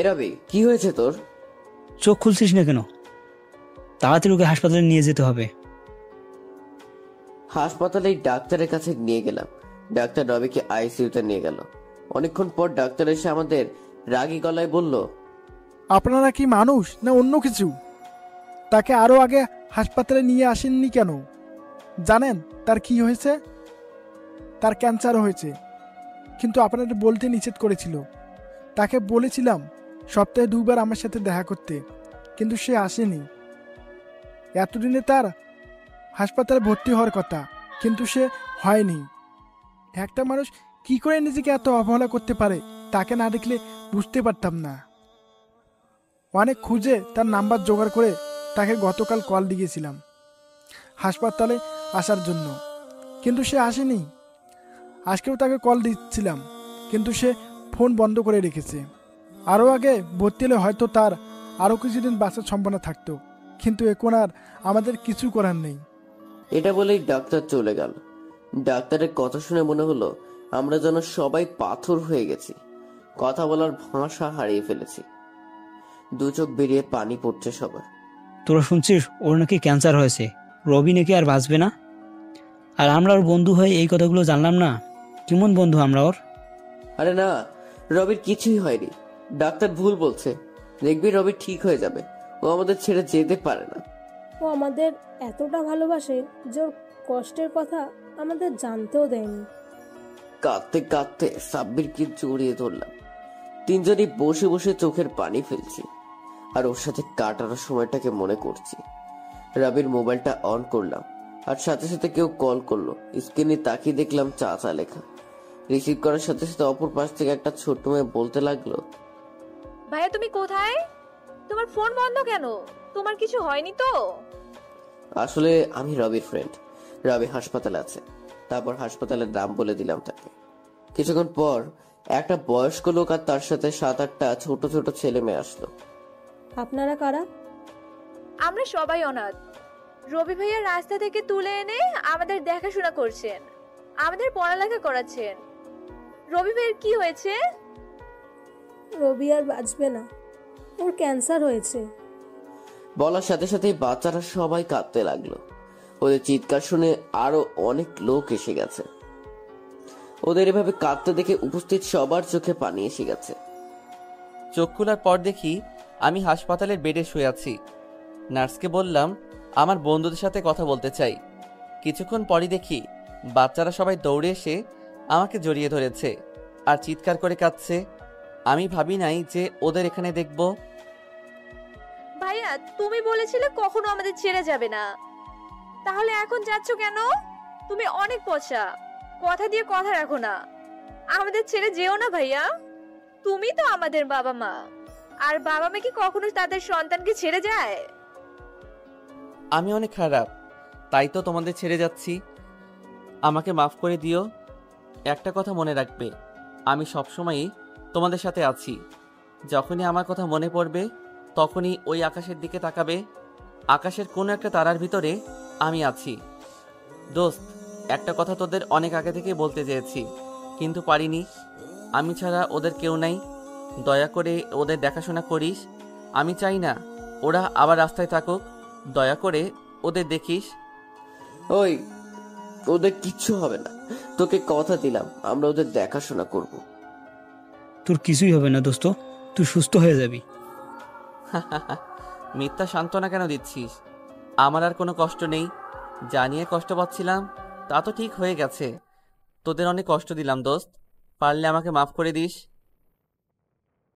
রবি, কি হয়েছে তোর? চোখ খুলছিস না কেন? তাড়াতাড়ি ওকে হাসপাতালে নিয়ে যেতে হবে। হাসপাতালে ডাক্তারের কাছে নিয়ে গেলাম। ডাক্তার রবিকে আইসিইউতে নিয়ে গেল। অনেকক্ষণ পর ডাক্তার এসে আমাদের রাগী গলায় বলল, আপনারা কি মানুষ না অন্য কিছু? তাকে আরো আগে হাসপাতালে নিয়ে আসেননি কেন? জানেন তার কি হয়েছে? তার ক্যান্সার হয়েছে, কিন্তু আপনাদের বলতে নিষেধ করেছিল। তাকে বলেছিলাম সপ্তাহে 2 বার আমার সাথে দেখা করতে, কিন্তু সে আসেনি। এতদিনে তার হাসপাতালে ভর্তি হওয়ার কথা, কিন্তু সে হয়নি। একটা মানুষ কি করে নিজেকে এত অবহেলা করতে পারে তাকে না দেখলে বুঝতে পারতাম না। অনেক খুঁজে তার নাম্বার জোগাড় করে তাকে গতকাল কল দিয়েছিলাম হাসপাতালে আসার জন্য, কিন্তু সে আসেনি। আজকেও তাকে কল দিচ্ছিলাম, কিন্তু সে ফোন বন্ধ করে রেখেছে। আরও আগে ভর্তি হলে হয়তো তার আরও কিছুদিন বাঁচার সম্ভাবনা থাকতো, কিন্তু এখন আর আমাদের কিছু করার নেই। এটা বলেই ডাক্তার চলে গেল। ডাক্তারের কথা শুনে মনে হলো আমরা যেন সবাই পাথর হয়ে গেছি। কথা বলার ভাষা হারিয়ে ফেলেছি। দু চোখ বেরিয়ে পানি পড়ছে সবার। তোরা শুনছিস ওর নাকি ক্যান্সার হয়েছে, রবি নাকি আর বাঁচবে না। আর আমরা ওর বন্ধু হয়ে এই কথাগুলো জানলাম না। কেমন বন্ধু আমরা ওর? আরে না, রবির কিছুই হয়নি। ডাক্তার ভুল বলছে। দেখবি রবি ঠিক হয়ে যাবে। ও আমাদের ছেড়ে যেতে পারে না। ও আমাদের এতটা ভালোবাসে যে ওর কষ্টের কথা আমাদের জানতেও দেয়নি। কাঁদতে কাঁদতে সাব্বিরকে জড়িয়ে ধরলাম। তিনজনই বসে বসে চোখের পানি ফেলছি আর ওর সাথে কাটানোর সময়টাকে মনে করছি। রবির মোবাইলটা অন করলাম আর সাথে সাথে কেউ কল করলো। স্ক্রিনে তাকিয়ে দেখলাম চাচা লেখা। রিসিভ করার সাথে সাথে অপর পাশ থেকে একটা ছোট্ট মেয়ে বলতে লাগলো, ভাইয়া তুমি কোথায়? তোমার ফোন বন্ধ কেন? তোমার কিছু হয়নি তো? আসলে আমি রবির ফ্রেন্ড। রবি হাসপাতালে আছে। তারপর হাসপাতালের নাম বলে দিলাম তাকে। কিছুক্ষণ পর একটা বয়স্ক লোক আর তার সাথে 7-8টা ছোট ছোট ছেলে মেয়ে আসলো। আপনারা কারা? আমরা সবাই অনাথ। রবি ভাইয়া রাস্তা থেকে তুলে এনে আমাদের দেখাশোনা করছেন, আমাদের পড়ালেখা করাচ্ছেন। রবি ভাইয়ের কি হয়েছে? রবি আর বাঁচবে না, ওর ক্যান্সার হয়েছে। বলার সাথে সাথে বাচ্চারা সবাই কাঁদতে লাগলো। ওদের চিৎকার শুনে আরো অনেক লোক এসে গেছে। ওদের এভাবে কাঁদতে দেখে উপস্থিত সবার চোখে পানি এসে গেছে। চোখ খোলার পর দেখি আমি হাসপাতালের বেডে শুয়ে আছি। নার্সকে বললাম আমার বন্ধুদের সাথে কথা বলতে চাই। কিছুক্ষণ পরই দেখি বাচ্চারা সবাই দৌড়ে এসে আমাকে জড়িয়ে ধরেছে আর চিৎকার করে কাঁদছে। আমি ভাবি নাই যে ওদের এখানে দেখব। ভাইয়া তুমি বলেছিলে কখনো আমাদের ছেড়ে যাবে না, তাহলে এখন যাচ্ছ কেন? তুমি অনেক পচা, কথা দিয়ে কথা রাখো না। আমাদের ছেড়ে যেও না ভাইয়া। তুমি তো আমাদের বাবা মা, আর বাবা মা কি কখনো তাদের সন্তানকে ছেড়ে যায়? আমি অনেক খারাপ, তাই তো তোমাদের ছেড়ে যাচ্ছি। আমাকে মাফ করে দিও। একটা কথা মনে রাখবে, আমি সবসময়ই তোমাদের সাথে আছি। যখনই আমার কথা মনে পড়বে তখনই ওই আকাশের দিকে তাকাবে। আকাশের কোনো একটা তারার ভিতরে আমি আছি। দোস্ত, একটা কথা তোদের অনেক আগে থেকে বলতে চেয়েছি, কিন্তু পারিনি। আমি ছাড়া ওদের কেউ নাই। দয়া করে ওদের দেখাশোনা করিস। আমি চাই না ওরা আবার রাস্তায় থাকুক। দয়া করে ওদের দেখিস। ওই, ওদের কিচ্ছু হবে না, তোকে কথা দিলাম। আমরা ওদের দেখাশোনা করব। তোর কিছুই হবে না দোস্ত, তুই সুস্থ হয়ে যাবি। মিথ্যা সান্ত্বনা কেন দিচ্ছিস? আমার আর কোনো কষ্ট নেই। জানিয়ে কষ্ট পাচ্ছিলাম তা তো ঠিক হয়ে গেছে। তোদের অনেক কষ্ট দিলাম দোস্ত, পারলে আমাকে মাফ করে দিস।